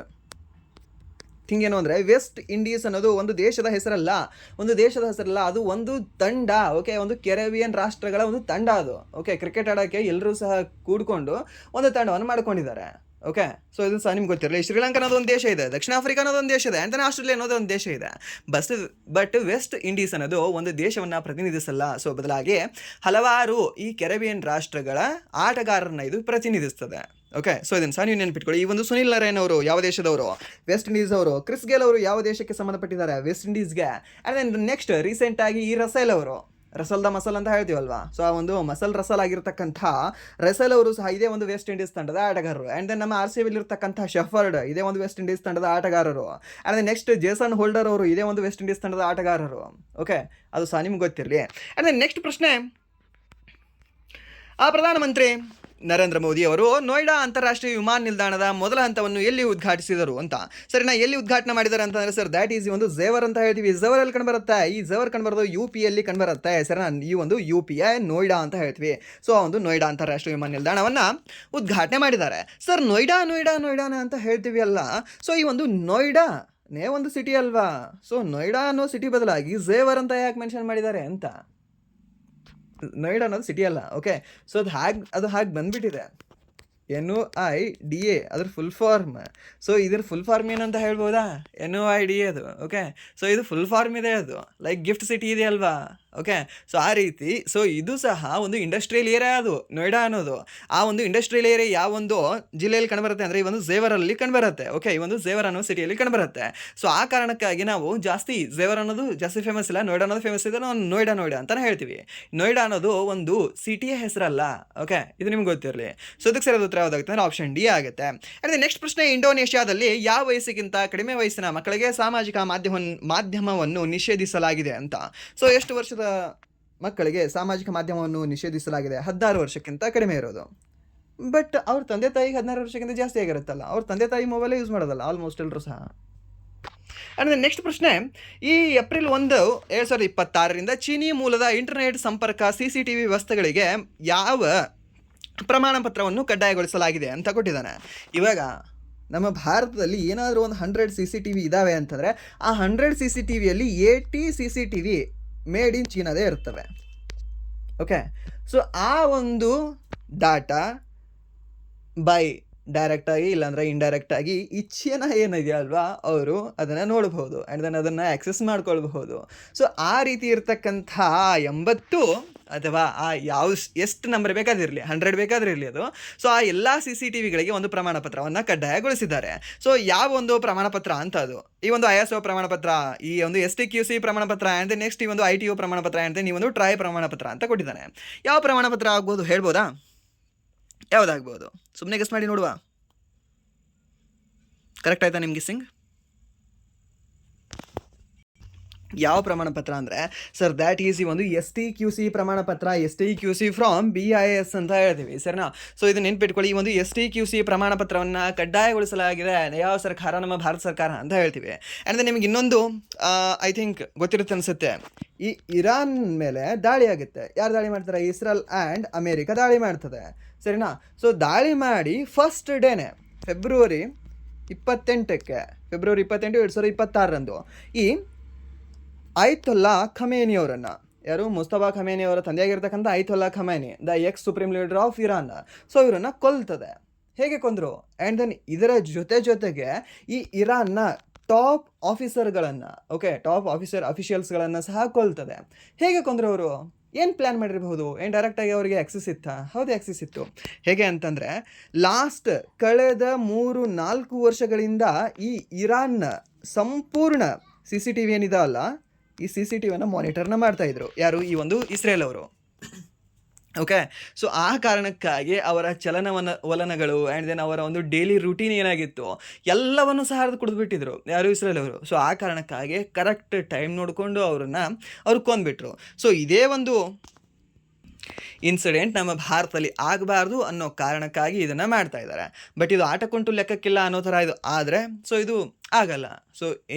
ಥಿಂಗ್ ಏನು ಅಂದರೆ, ವೆಸ್ಟ್ ಇಂಡೀಸ್ ಅನ್ನೋದು ಒಂದು ದೇಶದ ಹೆಸರಲ್ಲ, ಅದು ಒಂದು ತಂಡ. ಓಕೆ, ಒಂದು ಕೆರೆಬಿಯನ್ ರಾಷ್ಟ್ರಗಳ ಒಂದು ತಂಡ ಅದು. ಓಕೆ, ಕ್ರಿಕೆಟ್ ಆಡೋಕ್ಕೆ ಎಲ್ಲರೂ ಸಹ ಕೂಡ್ಕೊಂಡು ಒಂದು ತಂಡವನ್ನು ಮಾಡ್ಕೊಂಡಿದ್ದಾರೆ. ಓಕೆ, ಸೊ ಇದು ಸಹ ನಿಮ್ಗೆ ಗೊತ್ತಿರಲಿ. ಶ್ರೀಲಂಕಾ ಅನ್ನೋದು ಒಂದು ದೇಶ ಇದೆ, ದಕ್ಷಿಣ ಆಫ್ರಿಕಾ ಅನ್ನೋದು ಒಂದು ದೇಶ ಇದೆ, ಆ್ಯಂಡ್ ಆಸ್ಟ್ರೇಲಿಯಾ ಅನ್ನೋದು ಒಂದು ದೇಶ ಇದೆ. ಬಟ್ ವೆಸ್ಟ್ ಇಂಡೀಸ್ ಅನ್ನೋದು ಒಂದು ದೇಶವನ್ನು ಪ್ರತಿನಿಧಿಸಲ್ಲ. ಸೊ ಬದಲಾಗಿ ಹಲವಾರು ಈ ಕೆರೆಬಿಯನ್ ರಾಷ್ಟ್ರಗಳ ಆಟಗಾರರನ್ನ ಇದು ಪ್ರತಿನಿಧಿಸ್ತದೆ. ಓಕೆ, ಸೊ ಇದನ್ನು ಸಹ ನೀವು ನೆನ್ಪಿಟ್ಕೊಳ್ಳಿ. ಈ ಒಂದು ಸುನಿಲ್ ನರೈನ್ ಅವರು ಯಾವ ದೇಶದವರು? ವೆಸ್ಟ್ ಇಂಡೀಸ್ ಅವರು. ಕ್ರಿಸ್ ಗೇಲ್ ಅವರು ಯಾವ ದೇಶಕ್ಕೆ ಸಂಬಂಧಪಟ್ಟಿದ್ದಾರೆ? ವೆಸ್ಟ್ ಇಂಡೀಸ್ಗೆ. ಆ್ಯಂಡ್ ದೆನ್ ನೆಕ್ಸ್ಟ್ ರೀಸೆಂಟಾಗಿ ಈ ರಸೇಲ್ ಅವರು ರಸಲ್ದ ಮಸಲ್ ಅಂತ ಹೇಳ್ತೀವಲ್ವಾ. ಸೊ ಆ ಒಂದು ಮಸಲ್ ರಸಲ್ ಆಗಿರ್ತಕ್ಕಂಥ ರಸಲ್ ಅವರು ಸಹ ಇದೇ ಒಂದು ವೆಸ್ಟ್ ಇಂಡೀಸ್ ತಂಡದ ಆಟಗಾರರು. ಆ್ಯಂಡ್ ದೆನ್ ನಮ್ಮ RCB ಇರ್ತಕ್ಕಂಥ ಶೆಫರ್ಡ್ ಇದೇ ಒಂದು ವೆಸ್ಟ್ ಇಂಡೀಸ್ ತಂಡದ ಆಟಗಾರರು. And then next Jason Holder ಅವರು ಇದೇ ಒಂದು ವೆಸ್ಟ್ ಇಂಡೀಸ್ ತಂಡದ ಆಟಗಾರರು. ಓಕೆ, ಅದು ಸಹ ನಿಮ್ಗೆ ಗೊತ್ತಿರಲಿ. ಆ್ಯಂಡ್ ದೆನ್ ನೆಕ್ಸ್ಟ್ ಪ್ರಶ್ನೆ, ಪ್ರಧಾನಮಂತ್ರಿ ನರೇಂದ್ರ ಮೋದಿ ಅವರು ನೋಯ್ಡಾ ಅಂತಾರಾಷ್ಟ್ರೀಯ ವಿಮಾನ ನಿಲ್ದಾಣದ ಮೊದಲ ಹಂತವನ್ನು ಎಲ್ಲಿ ಉದ್ಘಾಟಿಸಿದರು ಅಂತ. ಸರಿನಾ, ಎಲ್ಲಿ ಉದ್ಘಾಟನೆ ಮಾಡಿದ್ದಾರೆ ಅಂತಂದರೆ ಸರ್ ದ್ಯಾಟ್ ಈಸ್ ಒಂದು ಝೇವರ್ ಅಂತ ಹೇಳ್ತೀವಿ. ಝೇವರ್ ಎಲ್ಲಿ ಕಂಡುಬರುತ್ತೆ? ಈ ಝೇವರ್ ಕಂಡುಬರೋದು UPಯಲ್ಲಿ ಕಂಡುಬರುತ್ತೆ. ಸರಿನಾ, ಈ ಒಂದು UPಯ ನೋಯ್ಡಾ ಅಂತ ಹೇಳ್ತೀವಿ. ಸೊ ಆ ಒಂದು ನೋಯ್ಡಾ ಅಂತಾರಾಷ್ಟ್ರೀಯ ವಿಮಾನ ನಿಲ್ದಾಣವನ್ನು ಉದ್ಘಾಟನೆ ಮಾಡಿದ್ದಾರೆ. ಸರ್ ನೋಯ್ಡಾನ ಅಂತ ಹೇಳ್ತೀವಿ ಅಲ್ಲ. ಸೊ ಈ ಒಂದು ನೋಯ್ಡಾನೇ ಒಂದು ಸಿಟಿ ಅಲ್ವಾ? ಸೊ ನೋಯ್ಡಾ ಅನ್ನೋ ಸಿಟಿ ಬದಲಾಗಿ ಝೇವರ್ ಅಂತ ಯಾಕೆ ಮೆನ್ಷನ್ ಮಾಡಿದ್ದಾರೆ ಅಂತ. ನೋಯ್ಡಾ ಅನ್ನೋದು ಸಿಟಿ ಅಲ್ಲ. ಓಕೆ, ಸೊ ಅದು ಹಾಗೆ ಬಂದ್ಬಿಟ್ಟಿದೆ. NOIDA ಅದ್ರ ಫುಲ್ ಫಾರ್ಮ್. ಸೊ ಇದ್ರ ಫುಲ್ ಫಾರ್ಮ್ ಏನಂತ ಹೇಳ್ಬೋದಾ? NOIDA ಅದು. ಓಕೆ, ಸೊ ಇದು ಫುಲ್ ಫಾರ್ಮ್ ಇದೆ, ಅದು ಲೈಕ್ ಗಿಫ್ಟ್ ಸಿಟಿ ಇದೆ ಅಲ್ವಾ. ಓಕೆ, ಸೊ ಆ ರೀತಿ. ಸೊ ಇದು ಸಹ ಒಂದು ಇಂಡಸ್ಟ್ರಿಯಲ್ ಏರಿಯಾ, ಅದು ನೋಯ್ಡಾ ಅನ್ನೋದು. ಆ ಒಂದು ಇಂಡಸ್ಟ್ರಿಯಲ್ ಏರಿಯಾ ಯಾವ ಒಂದು ಜಿಲ್ಲೆಯಲ್ಲಿ ಕಂಡುಬರುತ್ತೆ ಅಂದರೆ ಈ ಒಂದು ಝೇವರಲ್ಲಿ ಕಂಡುಬರುತ್ತೆ. ಓಕೆ, ಈ ಒಂದು ಝೇವರ್ ಅನ್ನೋ ಸಿಟಿಯಲ್ಲಿ ಕಂಡುಬರುತ್ತೆ. ಸೊ ಆ ಕಾರಣಕ್ಕಾಗಿ ನಾವು ಜಾಸ್ತಿ ಝೇವರ್ ಅನ್ನೋದು ಜಾಸ್ತಿ ಫೇಮಸ್ ಇಲ್ಲ, ನೋಯ್ಡಾ ಅನ್ನೋದು ಫೇಮಸ್ ಇದೆ. ನಾವು ನೋಯ್ಡಾ ಅಂತಲೇ ಹೇಳ್ತೀವಿ. ನೋಯ್ಡಾ ಅನ್ನೋದು ಒಂದು ಸಿಟಿಯ ಹೆಸರಲ್ಲ. ಓಕೆ, ಇದು ನಿಮ್ಗೆ ಗೊತ್ತಿರಲಿ. ಸೊ ಇದಕ್ಕೆ ಸರಿಯಾದ ಉತ್ತರ ಯಾವುದಾಗುತ್ತೆ ಅಂದರೆ ಆಪ್ಷನ್ ಡಿ ಆಗುತ್ತೆ. ಆ್ಯಂಡ್ ನೆಕ್ಸ್ಟ್ ಪ್ರಶ್ನೆ, ಇಂಡೋನೇಷ್ಯಾದಲ್ಲಿ ಯಾವ ವಯಸ್ಸಿಗಿಂತ ಕಡಿಮೆ ವಯಸ್ಸಿನ ಮಕ್ಕಳಿಗೆ ಸಾಮಾಜಿಕ ಮಾಧ್ಯಮವನ್ನು ನಿಷೇಧಿಸಲಾಗಿದೆ ಅಂತ. ಸೊ ಎಷ್ಟು ವರ್ಷದ ಮಕ್ಕಳಿಗೆ ಸಾಮಾಜಿಕ ಮಾಧ್ಯಮವನ್ನು ನಿಷೇಧಿಸಲಾಗಿದೆ? 16 ವರ್ಷಕ್ಕಿಂತ ಕಡಿಮೆ ಇರೋದು. ಬಟ್ ಅವ್ರ ತಂದೆ ತಾಯಿಗೆ 16 ವರ್ಷಕ್ಕಿಂತ ಜಾಸ್ತಿ ಆಗಿರುತ್ತಲ್ಲ, ಅವ್ರ ತಂದೆ ತಾಯಿ ಮೊಬೈಲೇ ಯೂಸ್ ಮಾಡೋದಲ್ಲ ಆಲ್ಮೋಸ್ಟ್ ಎಲ್ಲರೂ ಸಹ. ಆ್ಯಂಡ್ ನೆಕ್ಸ್ಟ್ ಪ್ರಶ್ನೆ, ಈ ಏಪ್ರಿಲ್ 1, 2026 ಚೀನಿ ಮೂಲದ ಇಂಟರ್ನೆಟ್ ಸಂಪರ್ಕ CCTV ವ್ಯವಸ್ಥೆಗಳಿಗೆ ಯಾವ ಪ್ರಮಾಣ ಪತ್ರವನ್ನು ಕಡ್ಡಾಯಗೊಳಿಸಲಾಗಿದೆ ಅಂತ ಕೊಟ್ಟಿದ್ದಾನೆ. ಇವಾಗ ನಮ್ಮ ಭಾರತದಲ್ಲಿ ಏನಾದರೂ ಒಂದು 100 CCTV ಇದ್ದಾವೆ ಅಂತಂದರೆ ಆ 100 CCTVಯಲ್ಲಿ 80 CCTV ಮೇಡ್ ಇನ್ ಚೀನಾದೇ ಇರ್ತವೆ. ಓಕೆ, ಸೊ ಆ ಒಂದು ಡಾಟಾ ಬೈ ಡೈರೆಕ್ಟಾಗಿ ಇಲ್ಲಾಂದರೆ ಇಂಡೈರೆಕ್ಟಾಗಿ ಈ ಚೀನಾ ಏನಿದೆಯಲ್ವಾ ಅವರು ಅದನ್ನು ನೋಡ್ಬೋದು ಆ್ಯಂಡ್ ದೆನ್ ಅದನ್ನು ಆ್ಯಕ್ಸೆಸ್ ಮಾಡ್ಕೊಳ್ಬಹುದು. ಸೊ ಆ ರೀತಿ ಇರ್ತಕ್ಕಂಥ 80 ಅಥವಾ ಆ ಎಷ್ಟು ನಂಬರ್ ಬೇಕಾದಿರಲಿ, 100 ಬೇಕಾದಿರಲಿ ಅದು. ಸೊ ಆ ಎಲ್ಲ CCTVಗಳಿಗೆ ಒಂದು ಪ್ರಮಾಣ ಪತ್ರವನ್ನು ಕಡ್ಡಾಯಗೊಳಿಸಿದ್ದಾರೆ. ಸೊ ಯಾವ ಒಂದು ಪ್ರಮಾಣ ಪತ್ರ ಅಂತ ಅದು ಈ ಒಂದು ISO ಪ್ರಮಾಣ ಪತ್ರ, ಈ ಒಂದು STQC ಪ್ರಮಾಣ ಪತ್ರ ಆ್ಯಂಡ್ ನೆಕ್ಸ್ಟ್ ಈ ಒಂದು ITO ಪ್ರಮಾಣ ಪತ್ರ ಆ್ಯಂಡ್ ಈ ಒಂದು ಟ್ರೈ ಪ್ರಮಾಣ ಪತ್ರ ಅಂತ ಕೊಟ್ಟಿದ್ದಾನೆ. ಯಾವ ಪ್ರಮಾಣ ಪತ್ರ ಆಗ್ಬೋದು ಹೇಳ್ಬೋದಾ? ಯಾವುದಾಗ್ಬೋದು? ಸುಮ್ಮನೆ ಗೆಸ್ ಮಾಡಿ ನೋಡುವ. ಕರೆಕ್ಟ್ ಆಯ್ತಾ ನಿಮ್ಗೆ ಗೆಸ್ಸಿಂಗ್? ಯಾವ ಪ್ರಮಾಣ ಪತ್ರ ಅಂದರೆ ಸರ್ ದ್ಯಾಟ್ ಈಸ್ ಈ ಒಂದು STQC ಪ್ರಮಾಣ ಪತ್ರ. STQC ಫ್ರಾಮ್ BIS ಅಂತ ಹೇಳ್ತೀವಿ. ಸರಿನಾ? ಸೊ ಇದು ನೆನ್ಪಿಟ್ಕೊಳ್ಳಿ. ಈ ಒಂದು STQC ಪ್ರಮಾಣ ಪತ್ರವನ್ನು ಕಡ್ಡಾಯಗೊಳಿಸಲಾಗಿದೆ ಯಾವ ಸರ್ಕಾರ? ನಮ್ಮ ಭಾರತ ಸರ್ಕಾರ ಅಂತ ಹೇಳ್ತೀವಿ. ಆ್ಯಂಡ್ ನಿಮಗೆ ಇನ್ನೊಂದು ಐ ಥಿಂಕ್ ಗೊತ್ತಿರುತ್ತೆ ಅನಿಸುತ್ತೆ, ಈ ಇರಾನ್ ಮೇಲೆ ದಾಳಿ ಆಗುತ್ತೆ. ಯಾರು ದಾಳಿ ಮಾಡ್ತಾರೆ? ಇಸ್ರೇಲ್ ಆ್ಯಂಡ್ ಅಮೇರಿಕ ದಾಳಿ ಮಾಡ್ತದೆ. ಸರಿನಾ? ಸೊ ದಾಳಿ ಮಾಡಿ ಫಸ್ಟ್ ಡೇನೆ ಫೆಬ್ರವರಿ 28, 2026 ಈ ಆಯತುಲ್ಲಾ ಖಮೇನಿ ಅವರನ್ನು, ಯಾರು? ಮುಸ್ತಫಾ ಖಮೇನಿ ಅವರ ತಂದೆಯಾಗಿರ್ತಕ್ಕಂಥ Ayatollah Khamenei, the ex supreme leader of Iran. So ಇವರನ್ನು ಕೊಲ್ತದೆ. ಹೇಗೆ ಕೊಂದರು? ಆ್ಯಂಡ್ ದೆನ್ ಇದರ ಜೊತೆಗೆ ಈ ಇರಾನ್ನ ಟಾಪ್ ಆಫೀಸರ್ಗಳನ್ನು, ಓಕೆ, ಟಾಪ್ ಅಫಿಷಿಯಲ್ಸ್ಗಳನ್ನು ಸಹ ಕೊಲ್ತದೆ. ಹೇಗೆ ಕೊಂದರು ಅವರು? ಏನು ಪ್ಲ್ಯಾನ್ ಮಾಡಿರಬಹುದು? ಏನು ಡೈರೆಕ್ಟಾಗಿ ಅವರಿಗೆ ಆ್ಯಕ್ಸೆಸ್ ಇತ್ತಾ? ಹೌದು, ಆ್ಯಕ್ಸೆಸ್ ಇತ್ತು. ಹೇಗೆ ಅಂತಂದರೆ ಕಳೆದ 3-4 ವರ್ಷಗಳಿಂದ ಈ ಇರಾನ್ನ ಸಂಪೂರ್ಣ CCTV ಏನಿದಾವಲ್ಲ, ಈ CCTVಯನ್ನು ಮಾನಿಟರ್ನ ಮಾಡ್ತಾಯಿದ್ರು. ಯಾರು? ಈ ಒಂದು ಇಸ್ರೇಲ್ ಅವರು. ಓಕೆ, ಸೊ ಆ ಕಾರಣಕ್ಕಾಗಿ ಅವರ ವಲನಗಳು ಆ್ಯಂಡ್ ದೆನ್ ಅವರ ಒಂದು ಡೈಲಿ ರೂಟೀನ್ ಏನಾಗಿತ್ತು ಎಲ್ಲವನ್ನು ಸಹ ಹರಿದು ಕುಡಿದ್ಬಿಟ್ಟಿದ್ರು ಯಾರು? ಇಸ್ರೇಲ್ ಅವರು. ಸೊ ಆ ಕಾರಣಕ್ಕಾಗಿ ಕರೆಕ್ಟ್ ಟೈಮ್ ನೋಡಿಕೊಂಡು ಅವ್ರು ಕೊಂದ್ಬಿಟ್ರು. ಸೊ ಇದೇ ಒಂದು ಇನ್ಸಿಡೆಂಟ್ ನಮ್ಮ ಭಾರತದಲ್ಲಿ ಆಗಬಾರ್ದು ಅನ್ನೋ ಕಾರಣಕ್ಕಾಗಿ ಇದನ್ನು ಮಾಡ್ತಾ ಇದ್ದಾರೆ. ಬಟ್ ಇದು ಆಟಕ್ಕುಂಟು ಲೆಕ್ಕಕ್ಕಿಲ್ಲ ಅನ್ನೋ ಥರ ಇದು ಆದರೆ ಸೊ ಇದು ಆಗಲ್ಲ. ಸೊ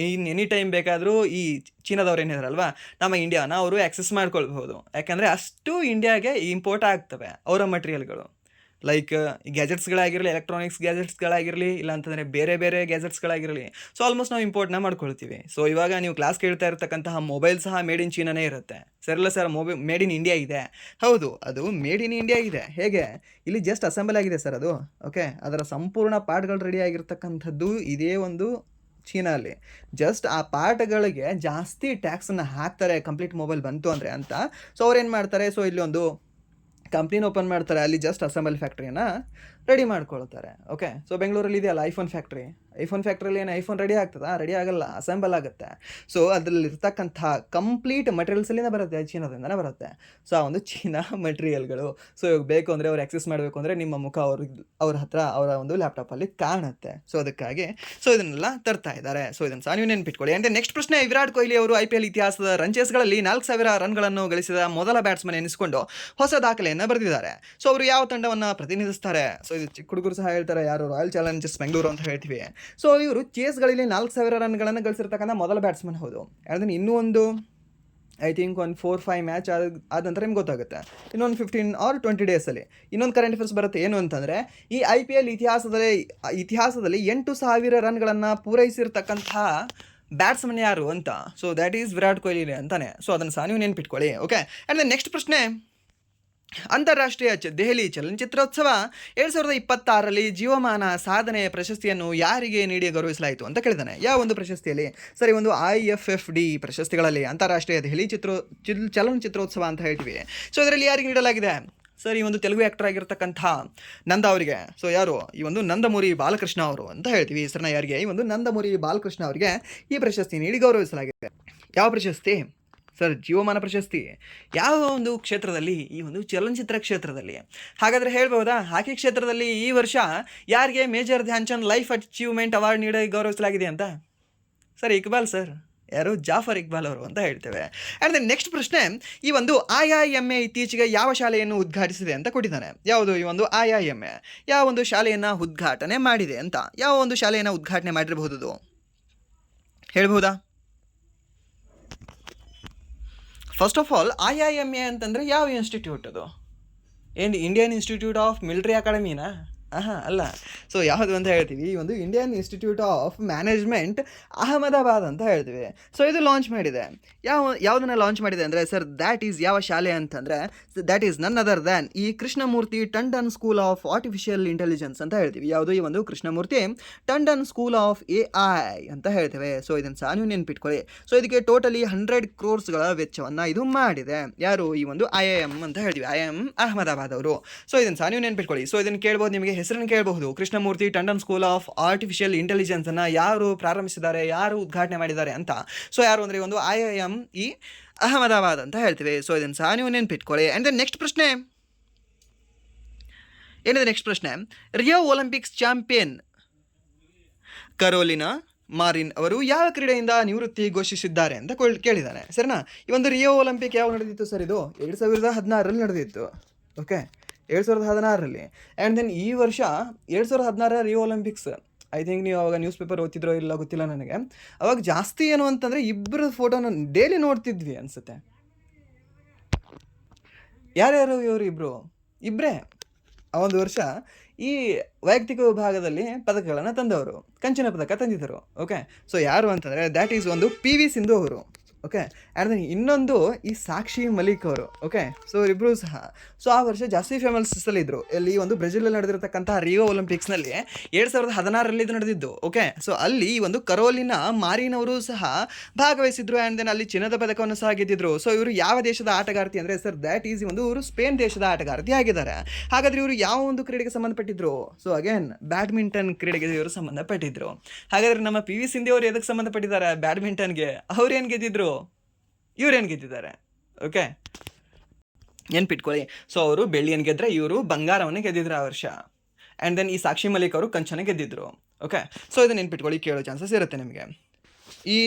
ಎನಿ ಟೈಮ್ ಬೇಕಾದರೂ ಈ ಚೀನಾದವ್ರು ಏನಿದಾರಲ್ವ ನಮ್ಮ ಇಂಡಿಯಾನ ಅವರು ಆ್ಯಕ್ಸೆಸ್ ಮಾಡ್ಕೊಳ್ಬಹುದು. ಯಾಕಂದರೆ ಅಷ್ಟು ಇಂಡಿಯಾಗೆ ಇಂಪೋರ್ಟ್ ಆಗ್ತವೆ ಅವರ ಮಟೀರಿಯಲ್ಗಳು. ಲೈಕ್ ಗ್ಯಾಜೆಟ್ಸ್ಗಳಾಗಿರಲಿ, ಎಲೆಕ್ಟ್ರಾನಿಕ್ಸ್ ಗ್ಯಾಜೆಟ್ಸ್ಗಳಾಗಿರಲಿ, ಇಲ್ಲ ಅಂತಂದರೆ ಬೇರೆ ಗ್ಯಾಜೆಟ್ಸ್ಗಳಾಗಿರಲಿ. ಸೊ ಆಲ್ಮೋಸ್ಟ್ ನಾವು ಇಂಪೋರ್ಟ್ನ ಮಾಡ್ಕೊಳ್ತೀವಿ. ಸೊ ಇವಾಗ ನೀವು ಕ್ಲಾಸ್ ಕೇಳ್ತಾ ಇರ್ತಕ್ಕಂತಹ ಮೊಬೈಲ್ ಸಹ ಮೇಡ್ ಇನ್ ಚೀನಾನೇ ಇರುತ್ತೆ. ಸರಿಲ್ಲ ಸರ್, ಮೇಡ್ ಇನ್ ಇಂಡಿಯಾ ಇದೆ. ಹೌದು, ಅದು ಮೇಡ್ ಇನ್ ಇಂಡಿಯಾ ಇದೆ. ಹೇಗೆ? ಇಲ್ಲಿ ಜಸ್ಟ್ ಅಸೆಂಬಲ್ ಆಗಿದೆ ಸರ್ ಅದು. ಓಕೆ, ಅದರ ಸಂಪೂರ್ಣ ಪಾರ್ಟ್ಗಳು ರೆಡಿ ಆಗಿರ್ತಕ್ಕಂಥದ್ದು ಇದೇ ಒಂದು ಚೀನಲ್ಲಿ. ಜಸ್ಟ್ ಆ ಪಾರ್ಟ್ಗಳಿಗೆ ಜಾಸ್ತಿ ಟ್ಯಾಕ್ಸನ್ನು ಹಾಕ್ತಾರೆ ಕಂಪ್ಲೀಟ್ ಮೊಬೈಲ್ ಬಂತು ಅಂದರೆ ಅಂತ. ಸೊ ಅವ್ರೇನು ಮಾಡ್ತಾರೆ? ಸೊ ಇಲ್ಲಿ ಒಂದು ಕಂಪ್ನಿನ ಓಪನ್ ಮಾಡ್ತಾರೆ, ಅಲ್ಲಿ ಜಸ್ಟ್ ಅಸೆಂಬಲ್ ಫ್ಯಾಕ್ಟ್ರಿಯನ್ನು ರೆಡಿ ಮಾಡ್ಕೊಳ್ತಾರೆ. ಓಕೆ, ಸೊ ಬೆಂಗಳೂರಲ್ಲಿ ಇದೆಯಲ್ಲ ಐಫೋನ್ ಫ್ಯಾಕ್ಟ್ರಿ, ಐಫೋನ್ ಫ್ಯಾಕ್ಟ್ರಿಯಲ್ಲಿ ಏನು ಐಫೋನ್ ರೆಡಿ ಆಗ್ತದಾ? ರೆಡಿ ಆಗಲ್ಲ, ಅಸೆಂಬಲ್ ಆಗುತ್ತೆ. ಸೊ ಅದರಲ್ಲಿರ್ತಕ್ಕಂಥ ಕಂಪ್ಲೀಟ್ ಮಟೀರಿಯಲ್ಸಲ್ಲಿಂದ ಬರುತ್ತೆ, ಚೀನಾದಿಂದನೇ ಬರುತ್ತೆ. ಸೊ ಆ ಒಂದು ಚೀನಾ ಮಟೀರಿಯಲ್ಗಳು ಸೊ ಇವಾಗ ಬೇಕು ಅಂದರೆ ಅವ್ರು ಆಕ್ಸೆಸ್ ಮಾಡಬೇಕು ಅಂದರೆ ನಿಮ್ಮ ಮುಖ ಅವ್ರ ಹತ್ರ ಅವರ ಒಂದು ಲ್ಯಾಪ್ಟಾಪಲ್ಲಿ ಕಾಣುತ್ತೆ. ಸೊ ಅದಕ್ಕಾಗಿ ಸೊ ಇದನ್ನೆಲ್ಲ ತರ್ತಾ ಇದ್ದಾರೆ. ಸೊ ಇದನ್ನು ಸಹ ನೀವು ನೆನ್ಪಿಟ್ಕೊಳ್ಳಿ. ಅಂದರೆ ನೆಕ್ಸ್ಟ್ ಪ್ರಶ್ನೆ, ವಿರಾಟ್ ಕೊಹ್ಲಿ ಅವರು IPL ಇತಿಹಾಸದ ರನ್ ಚೇಸ್ಗಳಲ್ಲಿ 4000 ರನ್ಗಳನ್ನು ಗಳಿಸಿದ ಮೊದಲ ಬ್ಯಾಟ್ಸ್ಮನ್ ಎನಿಸಿಕೊಂಡು ಹೊಸ ದಾಖಲೆಯನ್ನು ಬರೆದಿದ್ದಾರೆ. ಸೊ ಅವರು ಯಾವ ತಂಡವನ್ನು ಪ್ರತಿನಿಧಿಸ್ತಾರೆ? ಸೊ ಇದು ಚಿಕ್ಕ ಹುಡುಗರು ಸಹ ಹೇಳ್ತಾರೆ, ಯಾರು ರಾಯಲ್ ಚಾಲೆಂಜರ್ಸ್ ಬೆಂಗಳೂರು ಅಂತ ಹೇಳ್ತೀವಿ. ಸೊ ಇವರು ಚೇಸ್ಗಳಲ್ಲಿ 4000 ರನ್ಗಳನ್ನು ಗಳಿಸಿರ್ತಕ್ಕಂಥ ಮೊದಲ ಬ್ಯಾಟ್ಸ್ಮನ್. ಹೌದು. ಅದನ್ನು ಇನ್ನೂ ಒಂದು ಐ ಥಿಂಕ್ ಒಂದು 4-5 ಮ್ಯಾಚ್ ಆದ ನಂತರ ನಿಮ್ಗೆ ಗೊತ್ತಾಗುತ್ತೆ. ಇನ್ನೊಂದು 15 or 20 ಡೇಸಲ್ಲಿ ಇನ್ನೊಂದು ಕರೆಂಟ್ ಅಫೇರ್ಸ್ ಬರುತ್ತೆ. ಏನು ಅಂತಂದರೆ, ಈ IPL ಇತಿಹಾಸದಲ್ಲಿ 8000 ರನ್ಗಳನ್ನು ಪೂರೈಸಿರ್ತಕ್ಕಂಥ ಬ್ಯಾಟ್ಸ್ಮನ್ ಯಾರು ಅಂತ. So that is Virat Kohli ಅಂತಾನೆ. ಸೊ ಅದನ್ನು ಸಹ ನೀವು ನೆನ್ಪಿಟ್ಕೊಳ್ಳಿ. ಓಕೆ. ಆ್ಯಂಡ್ ನೆಕ್ಸ್ಟ್ ಪ್ರಶ್ನೆ, ಅಂತಾರಾಷ್ಟ್ರೀಯ ದೆಹಲಿ ಚಲನಚಿತ್ರೋತ್ಸವ 2026ರಲ್ಲಿ ಜೀವಮಾನ ಸಾಧನೆ ಪ್ರಶಸ್ತಿಯನ್ನು ಯಾರಿಗೆ ನೀಡಿ ಗೌರವಿಸಲಾಯಿತು ಅಂತ ಕೇಳಿದ್ದಾನೆ. ಯಾವ ಒಂದು ಪ್ರಶಸ್ತಿಯಲ್ಲಿ? ಸರಿ, ಒಂದು IFFD ಪ್ರಶಸ್ತಿಗಳಲ್ಲಿ ಅಂತಾರಾಷ್ಟ್ರೀಯ ದೆಹಲಿ ಚಲನಚಿತ್ರೋತ್ಸವ ಅಂತ ಹೇಳ್ತೀವಿ. ಸೊ ಇದರಲ್ಲಿ ಯಾರಿಗೆ ನೀಡಲಾಗಿದೆ? ಸರ್, ಈ ಒಂದು ತೆಲುಗು ಆ್ಯಕ್ಟರ್ ಆಗಿರ್ತಕ್ಕಂಥ ನಂದ ಅವರಿಗೆ. ಸೊ ಯಾರು? ಈ ಒಂದು ನಂದಮೂರಿ ಬಾಲಕೃಷ್ಣ ಅವರು ಅಂತ ಹೇಳ್ತೀವಿ. ಹೆಸರನ್ನ ಯಾರಿಗೆ? ಈ ಒಂದು ನಂದಮೂರಿ ಬಾಲಕೃಷ್ಣ ಅವರಿಗೆ ಈ ಪ್ರಶಸ್ತಿ ನೀಡಿ ಗೌರವಿಸಲಾಗಿದೆ. ಯಾವ ಪ್ರಶಸ್ತಿ? ಸರ್, ಜೀವಮಾನ ಪ್ರಶಸ್ತಿ. ಯಾವ ಒಂದು ಕ್ಷೇತ್ರದಲ್ಲಿ? ಈ ಒಂದು ಚಲನಚಿತ್ರ ಕ್ಷೇತ್ರದಲ್ಲಿ. ಹಾಗಾದರೆ ಹೇಳ್ಬೋದಾ, ಹಾಕಿ ಕ್ಷೇತ್ರದಲ್ಲಿ ಈ ವರ್ಷ ಯಾರಿಗೆ major Dhyan Chand life achievement award ನೀಡಿ ಗೌರವಿಸಲಾಗಿದೆ ಅಂತ? Sir, Iqbal sir. ಯಾರು? ಜಾಫರ್ ಇಕ್ಬಾಲ್ ಅವರು ಅಂತ ಹೇಳ್ತೇವೆ. ಆ್ಯಂಡ್ ನೆಕ್ಸ್ಟ್ ಪ್ರಶ್ನೆ, ಈ ಒಂದು IIMA ಇತ್ತೀಚೆಗೆ ಯಾವ ಶಾಲೆಯನ್ನು ಉದ್ಘಾಟಿಸಿದೆ ಅಂತ ಕೊಟ್ಟಿದ್ದಾನೆ. ಯಾವುದು ಈ ಒಂದು IIMA? ಯಾವ ಒಂದು ಶಾಲೆಯನ್ನು ಉದ್ಘಾಟನೆ ಮಾಡಿದೆ ಅಂತ? ಯಾವ ಒಂದು ಶಾಲೆಯನ್ನು ಉದ್ಘಾಟನೆ ಮಾಡಿರಬಹುದು? ಹೇಳ್ಬಹುದಾ? ಫಸ್ಟ್ ಆಫ್ ಆಲ್, IIMA ಅಂತಂದರೆ ಯಾವ ಇನ್ಸ್ಟಿಟ್ಯೂಟ್ ಅದು? ಏನು ಇಂಡಿಯನ್ ಇನ್ಸ್ಟಿಟ್ಯೂಟ್ ಆಫ್ ಮಿಲಿಟರಿ ಅಕಾಡೆಮಿನಾ? ಅಲ್ಲ. ಸೊ ಯಾವುದು ಅಂತ ಹೇಳ್ತೀವಿ? ಈ ಒಂದು Indian institute of management Ahmedabad ಅಂತ ಹೇಳ್ತೀವಿ. ಸೊ ಇದು ಲಾಂಚ್ ಮಾಡಿದೆ. ಯಾವುದನ್ನು ಲಾಂಚ್ ಮಾಡಿದೆ ಅಂದರೆ, ಸರ್, ದ್ಯಾಟ್ ಈಸ್ ಯಾವ ಶಾಲೆ ಅಂತಂದರೆ, that is none other than ಈ Krishnamurthy Tandon school of artificial intelligence ಅಂತ ಹೇಳ್ತೀವಿ. ಯಾವುದು? ಈ ಒಂದು Krishnamurthy Tandon school of AI ಅಂತ ಹೇಳ್ತೇವೆ. ಸೊ ಇದನ್ನು ಸಹ ನೀವು ನೆನ್ಪಿಟ್ಕೊಳ್ಳಿ. ಸೊ ಇದಕ್ಕೆ ಟೋಟಲಿ 100 crores ವೆಚ್ಚವನ್ನು ಇದು ಮಾಡಿದೆ. ಯಾರು? ಈ ಒಂದು IIM ಅಂತ ಹೇಳ್ತೀವಿ, IIM ಅಹಮದಾಬಾದ್ ಅವರು. ಸೊ ಇದನ್ನು ಸಹ ನೀವು ನೆನ್ಪಿಟ್ಕೊಳ್ಳಿ. ಸೊ ಇದನ್ನು ಕೇಳ್ಬೋದು, ನಿಮಗೆ ಹೆಸರನ್ನು ಕೇಳಬಹುದು. Krishnamurthy Tandon school of artificial intelligence ಅನ್ನು ಯಾರು ಪ್ರಾರಂಭಿಸಿದ್ದಾರೆ, ಯಾರು ಉದ್ಘಾಟನೆ ಮಾಡಿದ್ದಾರೆ ಅಂತ. ಸೊ ಯಾರು ಅಂದರೆ ಒಂದು IIM ಅಹಮದಾಬಾದ್ ಅಂತ ಹೇಳ್ತೀವಿ. ಸೊ ಇದನ್ನು ಸಹ ನೀವು ನೆನ್ಪಿಟ್ಕೊಳ್ಳಿ. ಆ್ಯಂಡ್ ದೆನ್ ನೆಕ್ಸ್ಟ್ ಪ್ರಶ್ನೆ ಏನಿದೆ? ನೆಕ್ಸ್ಟ್ ಪ್ರಶ್ನೆ, ರಿಯೋ ಒಲಿಂಪಿಕ್ಸ್ ಚಾಂಪಿಯನ್ ಕರೋಲಿನಾ ಮಾರಿನ್ ಅವರು ಯಾವ ಕ್ರೀಡೆಯಿಂದ ನಿವೃತ್ತಿ ಘೋಷಿಸಿದ್ದಾರೆ ಅಂತ ಕೇಳಿದ್ದಾನೆ. ಸರಿನಾ? ಈ ಒಂದು ರಿಯೋ ಒಲಿಂಪಿಕ್ ಯಾವ ನಡೆದಿತ್ತು ಸರ್? ಇದು 2016ರಲ್ಲಿ ನಡೆದಿತ್ತು. ಓಕೆ, 2016ರಲ್ಲಿ. ಆ್ಯಂಡ್ ದೆನ್ ಈ ವರ್ಷ 2016 ರಿಯೋ ಒಲಿಂಪಿಕ್ಸ್. ಐ ಥಿಂಕ್ ನೀವು ಅವಾಗ ನ್ಯೂಸ್ ಪೇಪರ್ ಓದ್ತಿದ್ರೋ ಇಲ್ಲ ಗೊತ್ತಿಲ್ಲ ನನಗೆ. ಅವಾಗ ಜಾಸ್ತಿ ಏನು ಅಂತಂದರೆ ಇಬ್ಬರ ಫೋಟೋನ ಡೈಲಿ ನೋಡ್ತಿದ್ವಿ ಅನಿಸುತ್ತೆ. ಯಾರ್ಯಾರು ಇವರು? ಇಬ್ಬರೇ ಆ ಒಂದು ವರ್ಷ ಈ ವೈಯಕ್ತಿಕ ವಿಭಾಗದಲ್ಲಿ ಪದಕಗಳನ್ನು ತಂದವರು, ಕಂಚಿನ ಪದಕ ತಂದಿದ್ದರು. ಓಕೆ. ಸೊ ಯಾರು ಅಂತಂದರೆ ದ್ಯಾಟ್ ಈಸ್ ಒಂದು PV ಸಿಂಧು ಅವರು. ಓಕೆ. ಆ್ಯಂಡ್ ದೆನ್ ಇನ್ನೊಂದು ಈ ಸಾಕ್ಷಿ ಮಲಿಕ್ ಅವರು. ಓಕೆ. ಸೊ ಇಬ್ಬರು ಸಹ ಸೊ ಆ ವರ್ಷ ಜಾಸ್ತಿ ಫೇಮಸ್ಸಲ್ಲಿ ಇದ್ದರು. ಇಲ್ಲಿ ಒಂದು ಬ್ರೆಜಿಲಲ್ಲಿ ನಡೆದಿರತಕ್ಕಂಥ ರಿಯೋ ಒಲಿಂಪಿಕ್ಸ್ನಲ್ಲಿ 2016ರಲ್ಲಿ ಇದು ನಡೆದಿದ್ದು. ಓಕೆ. ಸೊ ಅಲ್ಲಿ ಈ ಒಂದು ಕರೋಲಿನಾ ಮಾರಿನ್ ಅವರು ಸಹ ಭಾಗವಹಿಸಿದ್ರು. ಆ್ಯಂಡ್ ದೆನ್ ಅಲ್ಲಿ ಚಿನ್ನದ ಪದಕವನ್ನು ಸಹ ಗೆದ್ದಿದ್ರು. ಸೊ ಇವರು ಯಾವ ದೇಶದ ಆಟಗಾರ್ತಿ ಅಂದರೆ, ಸರ್, ದ್ಯಾಟ್ ಈಸ್ ಒಂದು ಇವರು ಸ್ಪೇನ್ ದೇಶದ ಆಟಗಾರ್ತಿ ಆಗಿದ್ದಾರೆ. ಹಾಗಾದರೆ ಇವರು ಯಾವ ಒಂದು ಕ್ರೀಡೆಗೆ ಸಂಬಂಧಪಟ್ಟಿದ್ರು? ಸೊ ಅಗೇನ್ ಬ್ಯಾಡ್ಮಿಂಟನ್ ಕ್ರೀಡೆಗೆ ಇವರು ಸಂಬಂಧಪಟ್ಟಿದ್ರು. ಹಾಗಾದರೆ ನಮ್ಮ PV ಸಿಂಧು ಅವರು ಎದಕ್ಕೆ ಸಂಬಂಧಪಟ್ಟಿದ್ದಾರೆ? ಬ್ಯಾಡ್ಮಿಂಟನ್ಗೆ. ಅವ್ರೇನು ಗೆದ್ದಿದ್ರು? ಇವ್ರೇನು ಗೆದ್ದಿದ್ದಾರೆ? ಓಕೆ, ನೆನ್ಪಿಟ್ಕೊಳ್ಳಿ. ಸೊ ಅವರು ಬೆಳ್ಳಿಯನ್ನು ಗೆದ್ದರೆ, ಇವರು ಬಂಗಾರವನ್ನು ಗೆದ್ದಿದ್ರು ಆ ವರ್ಷ. ಆ್ಯಂಡ್ ದೆನ್ ಈ ಸಾಕ್ಷಿ ಮಲಿಕ್ ಅವರು ಕಂಚನ ಗೆದ್ದಿದ್ರು. ಓಕೆ. ಸೊ ಇದನ್ನು ನೆನ್ಪಿಟ್ಕೊಳ್ಳಿ, ಕೇಳೋ ಚಾನ್ಸಸ್ ಇರುತ್ತೆ ನಿಮಗೆ. ಈ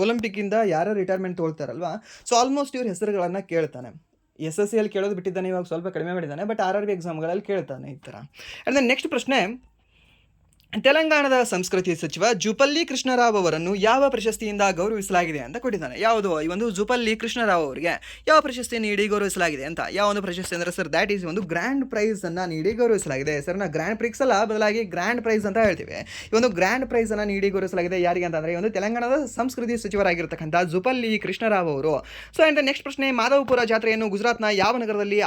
ಒಲಿಂಪಿಕ್ಕಿಂದ ಯಾರು ರಿಟೈರ್ಮೆಂಟ್ ತೊಗೊಳ್ತಾರಲ್ವಾ, ಸೊ ಆಲ್ಮೋಸ್ಟ್ ಇವ್ರ ಹೆಸರುಗಳನ್ನು ಕೇಳ್ತಾನೆ. SSCಯಲ್ಲಿ ಕೇಳೋದು ಬಿಟ್ಟಿದ್ದಾನೆ, ಇವಾಗ ಸ್ವಲ್ಪ ಕಡಿಮೆ ಮಾಡಿದ್ದಾನೆ. ಬಟ್ RRB ಎಕ್ಸಾಮ್ಗಳಲ್ಲಿ ಕೇಳ್ತಾನೆ ಈ ಥರ. ಆ್ಯಂಡ್ ದೆನ್ ನೆಕ್ಸ್ಟ್ ಪ್ರಶ್ನೆ, ತೆಲಂಗಾಣದ ಸಂಸ್ಕೃತಿ ಸಚಿವ ಜುಪಲ್ಲಿ ಕೃಷ್ಣರಾವ್ ಅವರನ್ನು ಯಾವ ಪ್ರಶಸ್ತಿಯಿಂದ ಗೌರವಿಸಲಾಗಿದೆ ಅಂತ ಕೊಟ್ಟಿದ್ದಾನೆ. ಯಾವುದು? ಈ ಒಂದು ಜುಪಲ್ಲಿ ಕೃಷ್ಣರಾವ್ ಅವರಿಗೆ ಯಾವ ಪ್ರಶಸ್ತಿ ನೀಡಿ ಗೌರವಿಸಲಾಗಿದೆ ಅಂತ? ಯಾವ ಒಂದು ಪ್ರಶಸ್ತಿ ಅಂದರೆ, ಸರ್, ದ್ಯಾಟ್ ಈಸ್ ಒಂದು ಗ್ರ್ಯಾಂಡ್ ಪ್ರೈಸನ್ನು ನೀಡಿ ಗೌರವಿಸಲಾಗಿದೆ. ಸರ್ನ ಗ್ರ್ಯಾಂಡ್ ಪ್ರಿಕ್ಸ್ ಅಲ್ಲ, ಬದಲಾಗಿ ಗ್ರ್ಯಾಂಡ್ ಪ್ರೈಸ್ ಅಂತ ಹೇಳ್ತೀವಿ. ಈ ಒಂದು ಗ್ರ್ಯಾಂಡ್ ಪ್ರೈಸನ್ನು ನೀಡಿ ಗೌರವಿಸಲಾಗಿದೆ. ಯಾರಿಗೆ ಅಂತಂದರೆ, ಈ ಒಂದು ತೆಲಂಗಾಣದ ಸಂಸ್ಕೃತಿ ಸಚಿವರಾಗಿರ್ತಕ್ಕಂಥ ಜುಪಲ್ಲಿ ಕೃಷ್ಣರಾವ್ ಅವರು. ಸೊ ಆ್ಯಂಡ್ ನೆಕ್ಸ್ಟ್ ಪ್ರಶ್ನೆ, ಮಾಧವಪುರ ಜಾತ್ರೆಯನ್ನು ಗುಜರಾತ್ನ ಯಾವ ನಗರದಲ್ಲಿ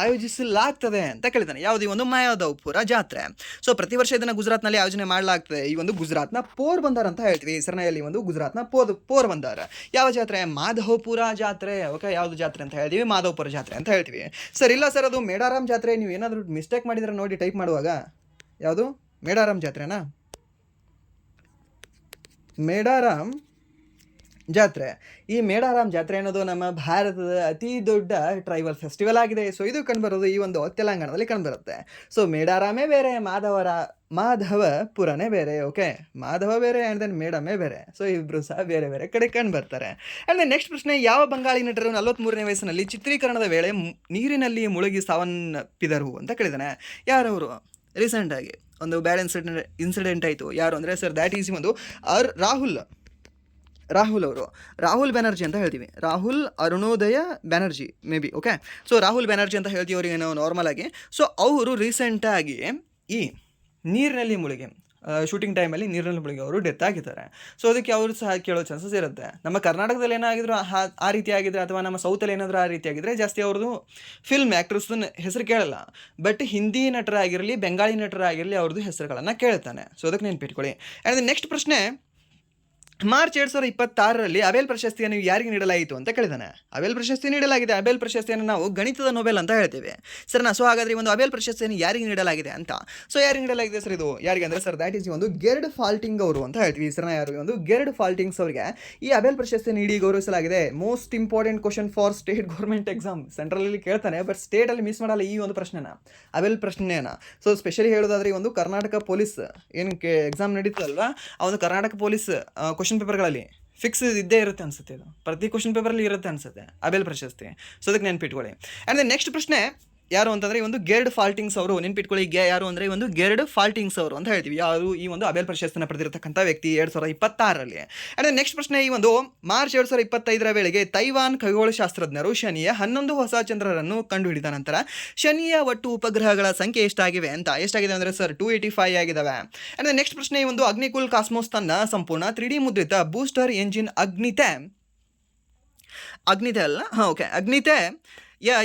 ಆಯೋಜಿಸಲಾಗ್ತದೆ ಅಂತ ಕೇಳಿದ್ದಾನೆ. ಯಾವುದು? ಈ ಒಂದು ಮಾಧವಪುರ ಜಾತ್ರೆ. ಸೊ ಪ್ರತಿ ವರ್ಷ ಇದನ್ನು ಗುಜರಾತ್ ಆಯೋಜನೆ ಮಾಡಲಾಗ್ತದೆ. ಈ ಒಂದು ಗುಜರಾತ್ನ ಪೋರ್ಬಂದರ್ ಅಂತ ಹೇಳ್ತೀವಿ. ಹೆಸರಿನಲ್ಲಿ ಒಂದು ಗುಜರಾತ್ನ ಪೋರ್ಬಂದರ್. ಯಾವ ಜಾತ್ರೆ? ಮಾಧವಪುರ ಜಾತ್ರೆ. ಓಕೆ. ಯಾವುದು ಜಾತ್ರೆ ಅಂತ ಹೇಳ್ತೀವಿ? ಮಾಧವಪುರ ಜಾತ್ರೆ ಅಂತ ಹೇಳ್ತೀವಿ. ಸರ್, ಇಲ್ಲ ಸರ್, ಅದು ಮೇಡಾರಾಮ್ ಜಾತ್ರೆ. ನೀವು ಏನಾದರೂ ಮಿಸ್ಟೇಕ್ ಮಾಡಿದ್ರೆ ನೋಡಿ ಟೈಪ್ ಮಾಡುವಾಗ. ಯಾವುದು? ಮೇಡಾರಾಮ್ ಜಾತ್ರೆನಾ? ಮೇಡಾರಾಮ್ ಜಾತ್ರೆ. ಈ ಮೇಡಾರಾಮ್ ಜಾತ್ರೆ ಅನ್ನೋದು ನಮ್ಮ ಭಾರತದ ಅತಿ ದೊಡ್ಡ ಟ್ರೈಬಲ್ ಫೆಸ್ಟಿವಲ್ ಆಗಿದೆ. ಸೊ ಇದು ಕಂಡುಬರೋದು ಈ ಒಂದು ತೆಲಂಗಾಣದಲ್ಲಿ ಕಂಡುಬರುತ್ತೆ. ಸೊ ಮೇಡಾರಾಮೇ ಬೇರೆ, ಮಾಧವಪುರನೇ ಬೇರೆ. ಓಕೆ, ಮಾಧವ ಬೇರೆ ಆ್ಯಂಡ್ ದೆನ್ ಮೇಡಮೇ ಬೇರೆ. ಸೊ ಇಬ್ಬರು ಸಹ ಬೇರೆ ಬೇರೆ ಕಡೆ ಕಂಡುಬರ್ತಾರೆ. ಆ್ಯಂಡ್ ದೆನ್ ನೆಕ್ಸ್ಟ್ ಪ್ರಶ್ನೆ, ಯಾವ ಬಂಗಾಳಿ ನಟರು 43ನೇ ವಯಸ್ಸಿನಲ್ಲಿ ಚಿತ್ರೀಕರಣದ ವೇಳೆ ನೀರಿನಲ್ಲಿ ಮುಳುಗಿ ಸಾವನ್ನಪ್ಪಿದರು ಅಂತ ಕೇಳಿದಾನೆ. ಯಾರವರು? ರೀಸೆಂಟಾಗಿ ಒಂದು ಬ್ಯಾಡ್ ಇನ್ಸಿಡೆಂಟ್ ಆಯಿತು. ಯಾರು ಅಂದರೆ ಸರ್ ದ್ಯಾಟ್ ಈಸ್ ಒಂದು ರಾಹುಲ್ ಅವರು, ರಾಹುಲ್ ಬ್ಯಾನರ್ಜಿ ಅಂತ ಹೇಳ್ತೀವಿ. Rahul Arunodaya Banerjee may be. Okay, so Rahul Banerjee ಅಂತ ಹೇಳ್ತೀವಿ ಅವರಿಗೆ ನಾವು ನಾರ್ಮಲ್ ಆಗಿ. ಸೊ ಅವರು ರೀಸೆಂಟಾಗಿ ಈ ನೀರಿನಲ್ಲಿ ಮುಳುಗಿ ಶೂಟಿಂಗ್ ಟೈಮಲ್ಲಿ ನೀರಿನಲ್ಲಿ ಮುಳುಗಿ ಅವರು ಡೆತ್ ಆಗಿದ್ದಾರೆ. ಸೊ ಅದಕ್ಕೆ ಅವರು ಸಹ ಕೇಳೋ ಚಾನ್ಸಸ್ ಇರುತ್ತೆ. ನಮ್ಮ ಕರ್ನಾಟಕದಲ್ಲಿ ಏನಾಗಿದ್ರು ಆ ರೀತಿ ಆಗಿದ್ರೆ, ಅಥವಾ ನಮ್ಮ ಸೌತಲ್ಲಿ ಏನಾದರೂ ಆ ರೀತಿ ಆಗಿದ್ರೆ ಜಾಸ್ತಿ ಅವ್ರದ್ದು ಫಿಲ್ಮ್ ಆ್ಯಕ್ಟ್ರಸ್ನ ಹೆಸರು ಕೇಳಲ್ಲ. ಬಟ್ ಹಿಂದಿ ನಟರಾಗಿರಲಿ, ಬೆಂಗಾಳಿ ನಟರಾಗಿರಲಿ ಅವ್ರದ್ದು ಹೆಸರುಗಳನ್ನು ಕೇಳ್ತಾನೆ. ಸೊ ಅದಕ್ಕೆ ನೆನ್ಪಿಟ್ಕೊಳ್ಳಿ. ಆ್ಯಂಡ್ ನೆಕ್ಸ್ಟ್ ಪ್ರಶ್ನೆ, ಮಾರ್ಚ್ 2026ರಲ್ಲಿ ಅಬೆಲ್ ಪ್ರಶಸ್ತಿಯನ್ನು ಯಾರಿಗೆ ನೀಡಲಾಯಿತು ಅಂತ ಕೇಳಿದಾನೆ. ಅಬೆಲ್ ಪ್ರಶಸ್ತಿ ನೀಡಲಾಗಿದೆ. ಅಬೆಲ್ ಪ್ರಶಸ್ತಿಯನ್ನು ನಾವು ಗಣಿತದ ನೊಬೆಲ್ ಅಂತ ಹೇಳ್ತೇವೆ ಸರ್ನಾ. ಸೊ ಹಾಗಾದರೆ ಒಂದು ಅಬೆಲ್ ಪ್ರಶಸ್ತಿಯನ್ನು ಯಾರಿಗೆ ನೀಡಲಾಗಿದೆ ಅಂತ, ಸೊ ಯಾರಿಗೆ ನೀಡಲಾಗಿದೆ ಸರ್? ಇದು ಯಾರಿಗೆ ಅಂದರೆ ಸರ್ ದ್ಯಾಟ್ ಈಸ್ ಒಂದು ಗೆರ್ಡ್ ಫಾಲ್ಟಿಂಗ್ ಅವರು ಅಂತ ಹೇಳ್ತೀವಿ ಸರ್ನಾ. ಯಾರು? ಒಂದು ಗೆರ್ಡ್ ಫಾಲ್ಟಿಂಗ್ಸ್ ಅವರಿಗೆ ಈ ಅಬೆಲ್ ಪ್ರಶಸ್ತಿ ನೀಡಿ ಗೌರವಿಸಲಾಗಿದೆ. Most important question for state government exam. ಸೆಂಟ್ರಲಲ್ಲಿ ಕೇಳ್ತಾನೆ, ಬಟ್ ಸ್ಟೇಟಲ್ಲಿ ಮಿಸ್ ಮಾಡಲ್ಲ ಈ ಒಂದು ಪ್ರಶ್ನೆನ, ಅಬೆಲ್ ಪ್ರಶ್ನೆನ. ಸೊ ಸ್ಪೆಷಲಿ ಹೇಳೋದಾದ್ರೆ ಈ ಒಂದು ಕರ್ನಾಟಕ ಪೊಲೀಸ್ ಏನಕ್ಕೆ ಎಕ್ಸಾಮ್ ನಡೀತದಲ್ವಾ, ಆ ಒಂದು ಕರ್ನಾಟಕ ಪೊಲೀಸ್ ಕ್ವಶನ್ ಪೇಪರ್ಗಳಲ್ಲಿ ಫಿಕ್ಸ್ ಇದ್ದೇ ಇರುತ್ತೆ ಅನ್ಸುತ್ತೆ. ಇದು ಪ್ರತಿ ಕ್ವಶನ್ ಪೇಪರಲ್ಲಿ ಇರುತ್ತೆ ಅನ್ಸುತ್ತೆ ಅಬೆಲ್ ಪ್ರಶಸ್ತಿ. ಸೊ ಅದಕ್ಕೆ ನೆನ್ಪಿಟ್ಕೊಳ್ಳಿ. ಆ್ಯಂಡ್ ದೆನ್ ನೆಕ್ಸ್ಟ್ ಪ್ರಶ್ನೆ, ಯಾರು ಅಂತಂದರೆ ಈ ಒಂದು ಗೆರ್ಡ್ ಫಾಲ್ಟಿಂಗ್ಸ್ ಅವರು. ನೆನ್ಪಿಟ್ಕೊಳ್ಳಿ, ಯಾರು ಅಂದರೆ ಈ ಒಂದು ಗೆರ್ಡ್ ಫಾಲ್ಟಿಂಗ್ಸ್ ಅವರು ಅಂತ ಹೇಳ್ತೀವಿ. ಯಾರು? ಈ ಒಂದು ಅಬೆಲ್ ಪ್ರಶಸ್ತಿನ ಪಡೆದಿರತಕ್ಕಂಥ ವ್ಯಕ್ತಿ 2026ರಲ್ಲಿ. ಆ್ಯಂಡ್ ನೆಕ್ಸ್ಟ್ ಪ್ರಶ್ನೆ, ಈ ಒಂದು ಮಾರ್ಚ್ 2025ರ ವೇಳೆಗೆ ತೈವಾನ್ ಖಗೋಳಶಾಸ್ತ್ರಜ್ಞರು ಶನಿಯ 11 ಹೊಸ ಚಂದ್ರರನ್ನು ಕಂಡುಹಿಡಿದ ನಂತರ ಶನಿಯ ಒಟ್ಟು ಉಪಗ್ರಹಗಳ ಸಂಖ್ಯೆ ಎಷ್ಟಾಗಿದೆ ಅಂತ. ಎಷ್ಟಾಗಿದೆ ಅಂದರೆ ಸರ್ 285 ಆಗಿದ್ದಾವೆ. ಆ್ಯಂಡ್ ನೆಕ್ಸ್ಟ್ ಪ್ರಶ್ನೆ, ಈ ಒಂದು ಅಗ್ನಿಕುಲ್ ಕಾಸ್ಮೋಸ್ ತನ್ನ ಸಂಪೂರ್ಣ 3D ಮುದ್ರಿತ ಬೂಸ್ಟರ್ ಎಂಜಿನ್ ಅಗ್ನಿತೆ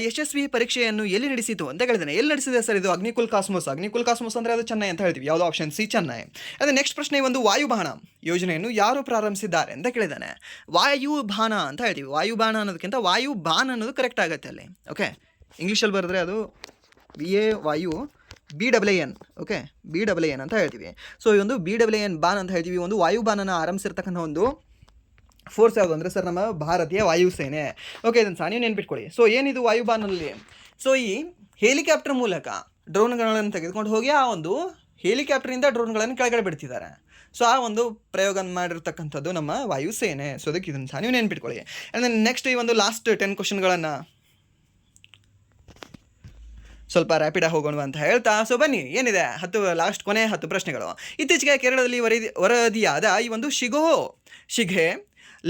ಯಶಸ್ವಿ ಪರೀಕ್ಷೆಯನ್ನು ಎಲ್ಲಿ ನಡೆಸಿತು ಅಂತ ಕೇಳಿದ್ದಾನೆ. ಎಲ್ಲಿ ನಡೆಸಿದೆ ಸರ್ ಇದು? ಅಗ್ನಿಕುಲ್ ಕಾಸ್ಮೋಸ್ ಅಂದರೆ ಅದು ಚೆನ್ನೈ ಅಂತ ಹೇಳ್ತೀವಿ. ಯಾವುದೋ? Option C, Chennai. ಅದೇ ನೆಕ್ಸ್ಟ್ ಪ್ರಶ್ನೆ, ಒಂದು ವಾಯುಬಾಣ ಯೋಜನೆಯನ್ನು ಯಾರು ಪ್ರಾರಂಭಿಸಿದ್ದಾರೆ ಅಂತ ಕೇಳಿದ್ದಾನೆ. ವಾಯುಬಾಣ ಅಂತ ಹೇಳ್ತೀವಿ. ವಾಯುಬಾಣ ಅನ್ನೋದಕ್ಕಿಂತ ವಾಯುಬಾಣ ಅನ್ನೋದು ಕರೆಕ್ಟ್ ಆಗುತ್ತೆ ಅಲ್ಲಿ. ಓಕೆ, ಇಂಗ್ಲೀಷಲ್ಲಿ ಬರೆದ್ರೆ ಅದು BAYU ಓಕೆ, BAN ಅಂತ ಹೇಳ್ತೀವಿ. ಸೊ ಈ ಒಂದು BAN ಬಾನ್ ಅಂತ ಹೇಳ್ತೀವಿ. ಒಂದು ವಾಯುಬಾನನ ಆರಂಭಿಸಿರ್ತಕ್ಕಂಥ ಒಂದು ಫೋರ್ಸ್ ಯಾವುದು ಅಂದರೆ ಸರ್ ನಮ್ಮ ಭಾರತೀಯ ವಾಯುಸೇನೆ. ಓಕೆ, ಇದನ್ನು ಸಹ ನೀವು ನೆನ್ಪಿಟ್ಕೊಳ್ಳಿ. ಸೊ ಏನಿದು ವಾಯುಬಾನಲ್ಲಿ? ಸೊ ಈ ಹೆಲಿಕಾಪ್ಟರ್ ಮೂಲಕ ಡ್ರೋನ್ಗಳನ್ನು ತೆಗೆದುಕೊಂಡು ಹೋಗಿ ಆ ಒಂದು ಹೆಲಿಕಾಪ್ಟರಿಂದ ಡ್ರೋನ್ಗಳನ್ನು ಕೆಳಗಡೆ ಬಿಡ್ತಿದ್ದಾರೆ. ಸೊ ಆ ಒಂದು ಪ್ರಯೋಗ ಮಾಡಿರ್ತಕ್ಕಂಥದ್ದು ನಮ್ಮ ವಾಯುಸೇನೆ. ಸೊ ಅದಕ್ಕೆ ಇದನ್ನು ಸಹ ನೀವು ನೆನ್ಪಿಟ್ಕೊಳ್ಳಿ. ಆ್ಯಂಡ್ ನೆಕ್ಸ್ಟ್ ಈ ಒಂದು ಲಾಸ್ಟ್ 10 ಕ್ವಶನ್ಗಳನ್ನು ಸ್ವಲ್ಪ ರ್ಯಾಪಿಡಾಗಿ ಹೋಗೋಣ ಅಂತ ಹೇಳ್ತಾ, ಸೊ ಬನ್ನಿ, ಏನಿದೆ ಕೊನೆ 10 ಪ್ರಶ್ನೆಗಳು. ಇತ್ತೀಚೆಗೆ ಕೇರಳದಲ್ಲಿ ವರದಿಯಾದ ಈ ಒಂದು ಶಿಗೆ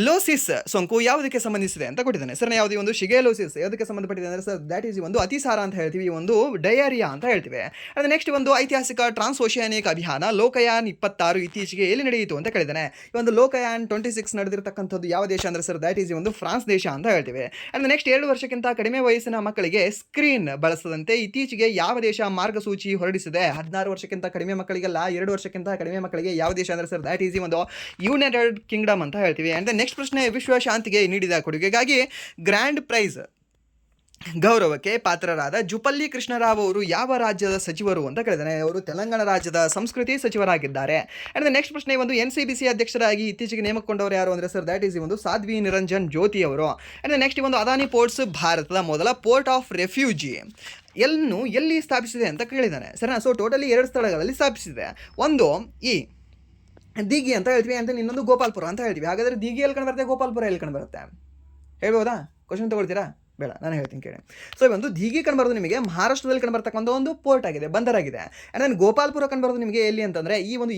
ಲೋಸಿಸ್ ಸೋಂಕು ಯಾವುದಕ್ಕೆ ಸಂಬಂಧಿಸಿದೆ ಅಂತ ಕೊಟ್ಟಿದ್ದಾನೆ. ಸರ್ ಯಾವುದೇ ಒಂದು ಶಿಗೆಲೋಸಿಸ್ ಯಾವುದಕ್ಕೆ ಸಂಬಂಧಪಟ್ಟಿದೆ ಅಂದರೆ ಸರ್ ದ್ಯಾಟ್ ಈಸ್ ಒಂದು ಅತಿಸಾರ ಅಂತ ಹೇಳ್ತೀವಿ, ಒಂದು ಡಯರಿಯಾ ಅಂತ ಹೇಳ್ತೀವಿ. ಅದು ನೆಕ್ಸ್ಟ್ ಒಂದು ಐತಿಹಾಸಿಕ ಟ್ರಾನ್ಸ್ ಓಷಿಯಾನಿಕ್ ಅಭಿಯಾನ ಲೋಕಯಾನ್ 26 ಇತ್ತೀಚೆಗೆ ಎಲ್ಲಿ ನಡೆಯಿತು ಅಂತ ಕೇಳಿದ್ದಾನೆ. ಈ ಒಂದು ಲೋಕಯಾನ್ 26 ನಡೆದಿರ್ತಕ್ಕಂಥದ್ದು ಯಾವ ದೇಶ ಅಂದರೆ ಸರ್ ದ್ಯಾಟ್ ಈಸ್ ಒಂದು ಫ್ರಾನ್ಸ್ ದೇಶ ಅಂತ ಹೇಳ್ತೀವಿ. ಆ್ಯಂಡ್ ನೆಕ್ಸ್ಟ್ 2 ವರ್ಷಕ್ಕಿಂತ ಕಡಿಮೆ ವಯಸ್ಸಿನ ಮಕ್ಕಳಿಗೆ ಸ್ಕ್ರೀನ್ ಬಳಸದಂತೆ ಇತ್ತೀಚೆಗೆ ಯಾವ ದೇಶ ಮಾರ್ಗಸೂಚಿ ಹೊರಡಿಸಿದೆ? 16 ವರ್ಷಕ್ಕಿಂತ ಕಡಿಮೆ ಮಕ್ಕಳಿಗೆಲ್ಲ, 2 ವರ್ಷಕ್ಕಿಂತ ಕಡಿಮೆ ಮಕ್ಕಳಿಗೆ ಯಾವ ದೇಶ ಅಂದರೆ ಸರ್ ದ್ಯಾಟ್ ಈಸ್ ಒಂದು ಯುನೈಟೆಡ್ ಕಿಂಗ್ಡಮ್ ಅಂತ ಹೇಳ್ತೀವಿ. ಆ್ಯಂಡ್ ನೆಕ್ಸ್ಟ್ ಪ್ರಶ್ನೆ, ವಿಶ್ವ ಶಾಂತಿಗೆ ನೀಡಿದ ಕೊಡುಗೆಗಾಗಿ ಗ್ರ್ಯಾಂಡ್ ಪ್ರೈಸ್ ಗೌರವಕ್ಕೆ ಪಾತ್ರರಾದ ಜುಪಲ್ಲಿ ಕೃಷ್ಣರಾವ್ ಅವರು ಯಾವ ರಾಜ್ಯದ ಸಚಿವರು ಅಂತ ಕೇಳಿದಾನೆ. ಅವರು ತೆಲಂಗಾಣ ರಾಜ್ಯದ ಸಂಸ್ಕೃತಿ ಸಚಿವರಾಗಿದ್ದಾರೆ. ಆ್ಯಂಡ್ ನೆಕ್ಸ್ಟ್ ಪ್ರಶ್ನೆ, ಒಂದು NCBC ಅಧ್ಯಕ್ಷರಾಗಿ ಇತ್ತೀಚೆಗೆ ನೇಮಕೊಂಡವರು ಯಾರು ಅಂದರೆ ಸರ್ ದ್ಯಾಟ್ ಈಸ್ ಒಂದು ಸಾಧ್ವಿ ನಿರಂಜನ್ ಜ್ಯೋತಿ ಅವರು. ಆ್ಯಂಡ್ ನೆಕ್ಸ್ಟ್ ಒಂದು ಅದಾನಿ ಪೋರ್ಟ್ಸ್ ಭಾರತದ ಮೊದಲ ಪೋರ್ಟ್ ಆಫ್ ರೆಫ್ಯೂಜಿ ಎಲ್ಲಿ ಸ್ಥಾಪಿಸಿದೆ ಅಂತ ಕೇಳಿದ್ದಾನೆ. ಸರಿನಾ? ಸೊ ಟೋಟಲಿ 2 ಸ್ಥಳಗಳಲ್ಲಿ ಸ್ಥಾಪಿಸಿದೆ. ಒಂದು ಈ ದೀಗಿ ಅಂತ ಹೇಳ್ತೀವಿ, ಅಂತ ಇನ್ನೊಂದು ಗೋಪಾಲ್ಪುರ ಅಂತ ಹೇಳ್ತೀವಿ. ಹಾಗಾದರೆ ದೀಗಿ ಎಲ್ಲಿ ಕಂಡು ಬರುತ್ತೆ, ಗೋಪಾಲ್ಪುರ ಎಲ್ಲಿ ಕಂಡು ಬರುತ್ತೆ? ಹೇಳ್ಬೋದಾ? ಕ್ವಶನ್ ತೊಗೊಳ್ತೀರಾ? ಬೇಡ, ನಾನು ಹೇಳ್ತೀನಿ ಕೇಳಿ. ಸೊ ಒಂದು ದೀಗಿ ಕಂಡುಬರೋದು ನಿಮಗೆ ಮಹಾರಾಷ್ಟ್ರದಲ್ಲಿ ಕಂಡುಬರ್ತಕ್ಕಂಥ ಒಂದು ಪೋರ್ಟ್ ಆಗಿದೆ, ಬಂದರಾಗಿದೆ. ಆ್ಯಂಡ್ ದೆನ್ ಗೋಪಾಲ್ಪುರ ಕಂಡುಬರೋದು ನಿಮಗೆ ಎಲ್ಲಿ ಅಂತಂದರೆ ಈ ಒಂದು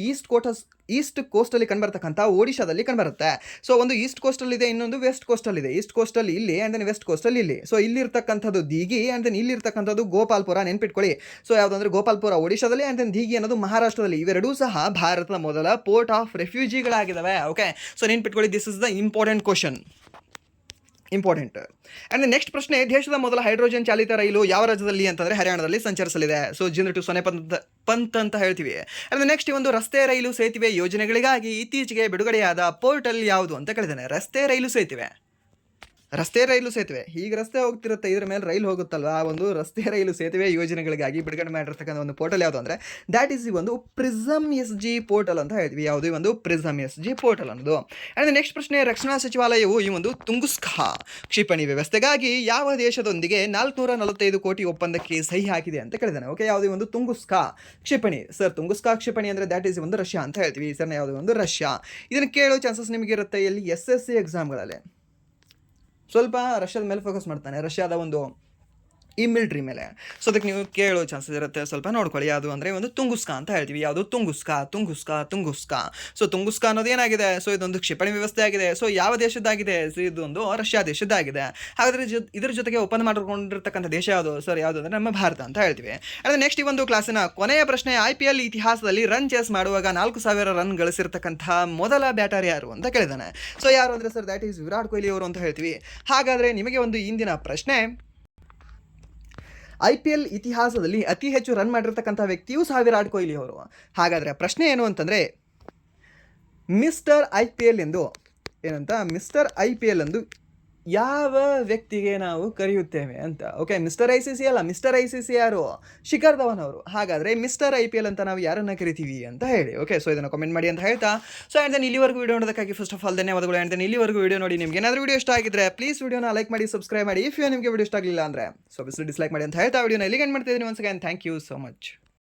ಈಸ್ಟ್ ಕೋಸ್ಟಲ್ಲಿ ಕಂಡುಬರ್ತಕ್ಕಂಥ ಒಡಿಶಾದಲ್ಲಿ ಕಂಡುಬರುತ್ತೆ. ಸೊ ಒಂದು ಈಸ್ಟ್ ಕೋಸ್ಟಲ್ ಇದೆ, ಇನ್ನೊಂದು ವೆಸ್ಟ್ ಕೋಸ್ಟಲ್ ಇದೆ. ಈಸ್ಟ್ ಕೋಸ್ಟಲ್ ಇಲ್ಲಿ ಆ್ಯಂಡ್ ದೆನ್ ವೆಸ್ಟ್ ಕೋಸ್ಟಲ್ ಇಲ್ಲಿ. ಸೊ ಇಲ್ಲಿರ್ತಕ್ಕಂಥದ್ದು ದೀಗಿ ಆ್ಯಂಡ್ ದೆನ್ ಇಲ್ಲಿರ್ತಕ್ಕಂಥದ್ದು ಗೋಪಾಲ್ಪುರ. ನೆನ್ಪಿಟ್ಕೊಳ್ಳಿ. ಸೊ ಯಾವುದಂದ್ರೆ ಗೋಪಾಲ್ಪುರ ಒಡಿಶಾದಲ್ಲಿ ಆ್ಯಂಡ್ ದೆನ್ ದೀಗಿ ಅನ್ನೋದು ಮಹಾರಾಷ್ಟ್ರದಲ್ಲಿ. ಇವೆರಡೂ ಸಹ ಭಾರತದ ಮೊದಲ ಪೋರ್ಟ್ ಆಫ್ ರೆಫ್ಯೂಜಿಗಳಾಗಿದ್ದಾವೆ. ಓಕೆ, ಸೊ ನೆನ್ಪಿಟ್ಕೊಳ್ಳಿ, this is the important question. Important. And next ಪ್ರಶ್ನೆ, ದೇಶದ ಮೊದಲ ಹೈಡ್ರೋಜನ್ ಚಾಲಿತ ರೈಲು ಯಾವ ರಾಜ್ಯದಲ್ಲಿ ಅಂತಂದರೆ ಹರಿಯಾಣದಲ್ಲಿ ಸಂಚರಿಸಲಿದೆ. ಸೊ ಜಿಂದು ಸೊನೆಪಂತ್ ಅಂತ ಹೇಳ್ತೀವಿ. ಆ್ಯಂಡ್ ನೆಕ್ಸ್ಟ್ ಒಂದು ರಸ್ತೆ ರೈಲು ಸೇತುವೆ ಯೋಜನೆಗಳಿಗಾಗಿ ಇತ್ತೀಚೆಗೆ ಬಿಡುಗಡೆಯಾದ ಪೋರ್ಟಲ್ ಯಾವುದು ಅಂತ ಕೇಳಿದ್ದಾನೆ. ರಸ್ತೆ ರೈಲು ಸೇತುವೆ ರಸ್ತೆ ರೈಲು ಸೇತುವೆ. ಈಗ ರಸ್ತೆ ಹೋಗ್ತಿರುತ್ತೆ, ಇದ್ರ ಮೇಲೆ ರೈಲು ಹೋಗುತ್ತಲ್ವಾ, ಆ ಒಂದು ರಸ್ತೆ ರೈಲು ಸೇತುವೆ ಯೋಜನೆಗಳಿಗಾಗಿ ಬಿಡುಗಡೆ ಮಾಡಿರ್ತಕ್ಕಂಥ ಒಂದು ಪೋರ್ಟಲ್ ಯಾವುದು ಅಂದರೆ ದ್ಯಾಟ್ ಈಸ್ ಈ ಒಂದು ಪ್ರಿಸಮ್ ಎಸ್ ಜಿ ಪೋರ್ಟಲ್ ಅಂತ ಹೇಳ್ತೀವಿ. ಯಾವುದು ಈ ಒಂದು ಪ್ರಿಸಮ್ ಎಸ್ ಜಿ ಪೋರ್ಟಲ್ ಅನ್ನೋದು. ಆ್ಯಂಡ್ ನೆಕ್ಸ್ಟ್ ಪ್ರಶ್ನೆ, ರಕ್ಷಣಾ ಸಚಿವಾಲಯವು ಈ ಒಂದು ತುಂಗುಸ್ಕಾ ಕ್ಷಿಪಣಿ ವ್ಯವಸ್ಥೆಗಾಗಿ ಯಾವ ದೇಶದೊಂದಿಗೆ 445 ಕೋಟಿ ಒಪ್ಪಂದಕ್ಕೆ ಸಹಿ ಹಾಕಿದೆ ಅಂತ ಕೇಳಿದಾನೆ. ಓಕೆ, ಯಾವುದೇ ಒಂದು ತುಂಗುಸ್ಕಾ ಕ್ಷಿಪಣಿ. ಸರ್ ತುಂಗುಸ್ಕಾ ಕ್ಷಿಪಣಿ ಅಂದರೆ ದ್ಯಾಟ್ ಈಸ್ ಒಂದು ರಷ್ಯಾ ಅಂತ ಹೇಳ್ತೀವಿ. ಸರ್ನ ಯಾವುದೇ ಒಂದು ರಷ್ಯಾ. ಇದನ್ನು ಕೇಳೋ ಚಾನ್ಸಸ್ ನಿಮಗಿರುತ್ತೆ ಎಲ್ಲಿ SSC ಎಕ್ಸಾಮ್ಗಳಲ್ಲಿ. ಸ್ವಲ್ಪ ರಷ್ಯಾದ ಮೇಲೆ ಫೋಕಸ್ ಮಾಡ್ತಾನೆ, ರಷ್ಯಾದ ಒಂದು ಈ ಮಿಲ್ಟ್ರಿ ಮೇಲೆ. ಸೊ ಅದಕ್ಕೆ ನೀವು ಕೇಳೋ ಚಾನ್ಸಸ್ ಇರುತ್ತೆ, ಸ್ವಲ್ಪ ನೋಡ್ಕೊಳ್ಳಿ. ಯಾವುದು ಅಂದರೆ ಒಂದು ತುಂಗುಸ್ಕಾ ಅಂತ ಹೇಳ್ತೀವಿ. ಯಾವುದು ತುಂಗುಸ್ಕಾ. ಸೊ ತುಂಗುಸ್ಕಾ ಅನ್ನೋದು ಏನಾಗಿದೆ, ಸೊ ಇದೊಂದು ಕ್ಷಿಪಣಿ ವ್ಯವಸ್ಥೆ ಆಗಿದೆ. ಸೊ ಯಾವ ದೇಶದ್ದಾಗಿದೆ, ಸೊ ಇದೊಂದು ರಷ್ಯಾ ದೇಶದ್ದಾಗಿದೆ. ಹಾಗಾದರೆ ಇದ್ರ ಜೊತೆಗೆ ಒಪ್ಪಂದ ಮಾಡಿಕೊಂಡಿರ್ತಕ್ಕಂಥ ದೇಶ ಯಾವುದು ಸರ್, ಯಾವುದು ಅಂದರೆ ನಮ್ಮ ಭಾರತ ಅಂತ ಹೇಳ್ತೀವಿ. ಅಂದರೆ ನೆಕ್ಸ್ಟ್ ಈ ಒಂದು ಕ್ಲಾಸಿನ ಕೊನೆಯ ಪ್ರಶ್ನೆ, IPL ಇತಿಹಾಸದಲ್ಲಿ ರನ್ ಚೇಸ್ ಮಾಡುವಾಗ 4000 ರನ್ ಗಳಿಸಿರ್ತಕ್ಕಂಥ ಮೊದಲ ಬ್ಯಾಟರ್ ಯಾರು ಅಂತ ಕೇಳಿದಾನೆ. ಸೊ ಯಾರು ಅಂದರೆ sir that is Virat Kohli ಅವರು ಅಂತ ಹೇಳ್ತೀವಿ. ಹಾಗಾದರೆ ನಿಮಗೆ ಒಂದು ಇಂದಿನ ಪ್ರಶ್ನೆ, IPL ಇತಿಹಾಸದಲ್ಲಿ ಅತಿ ಹೆಚ್ಚು ರನ್ ಮಾಡಿರ್ತಕ್ಕಂಥ ವ್ಯಕ್ತಿಯೂ ಸಹ ವಿರಾಟ್ ಕೊಹ್ಲಿ ಅವರು. ಹಾಗಾದರೆ ಪ್ರಶ್ನೆ ಏನು ಅಂತಂದರೆ ಮಿಸ್ಟರ್ IPL ಎಂದು ಮಿಸ್ಟರ್ IPL ಎಂದು ಯಾವ ವ್ಯಕ್ತಿಗೆ ನಾವು ಕರೆಯುತ್ತೇವೆ ಅಂತ. ಓಕೆ, ಮಿಸ್ಟರ್ ICC ಅಲ್ಲ, ಮಿಸ್ಟರ್ ICC ಯಾರು, ಶಿಖರ್ ಧವನ್ ಅವರು. ಹಾಗಾದರೆ ಮಿಸ್ಟರ್ IPL ಅಂತ ನಾವು ಯಾರನ್ನು ಕರಿತೀವಿ ಅಂತ ಹೇಳಿ. ಓಕೆ, ಸೊ ಇದನ್ನು ಕಮೆಂಟ್ ಮಾಡಿ ಅಂತ ಹೇಳ್ತಾ, ಸೊ ಆ್ಯಂಡ್ ದೆನ್ ಇಲ್ಲಿವರೆಗೂ ವಿಡಿಯೋ ನೋಡೋದಕ್ಕಾಗಿ ಫಸ್ಟ್ ಆಫ್ ಆಲ್ ಧನ್ಯವಾದಗಳು. ಆ್ಯಂಡ್ ದೆನ್ ಇಲ್ಲಿವರೆಗೂ ವಿಡಿಯೋ ನೋಡಿ ನಿಮ್ಗೆ ಏನಾದರೂ ವಿಡಿಯೋ ಇಷ್ಟ ಆಗಿದ್ರೆ ಪ್ಲೀಸ್ ವಿಡಿಯೋನ ಲೈಕ್ ಮಾಡಿ, ಸಬ್ಸ್ಕ್ರೈಬ್ ಮಾಡಿ. ಇಫ್ ನಿಮಗೆ ವಿಡಿಯೋ ಇಷ್ಟ ಆಗಲಿಲ್ಲ ಅಂದರೆ ಸೊ ಡಿಸ್ಲೈಕ್ ಮಾಡಿ ಅಂತ ಹೇಳ್ತಾ ವಿಡಿಯೋನ ಇಲ್ಲಿಗೆ ಎಂಡ್ ಮಾಡ್ತಿದ್ದೀನಿ. Once again thank you so much.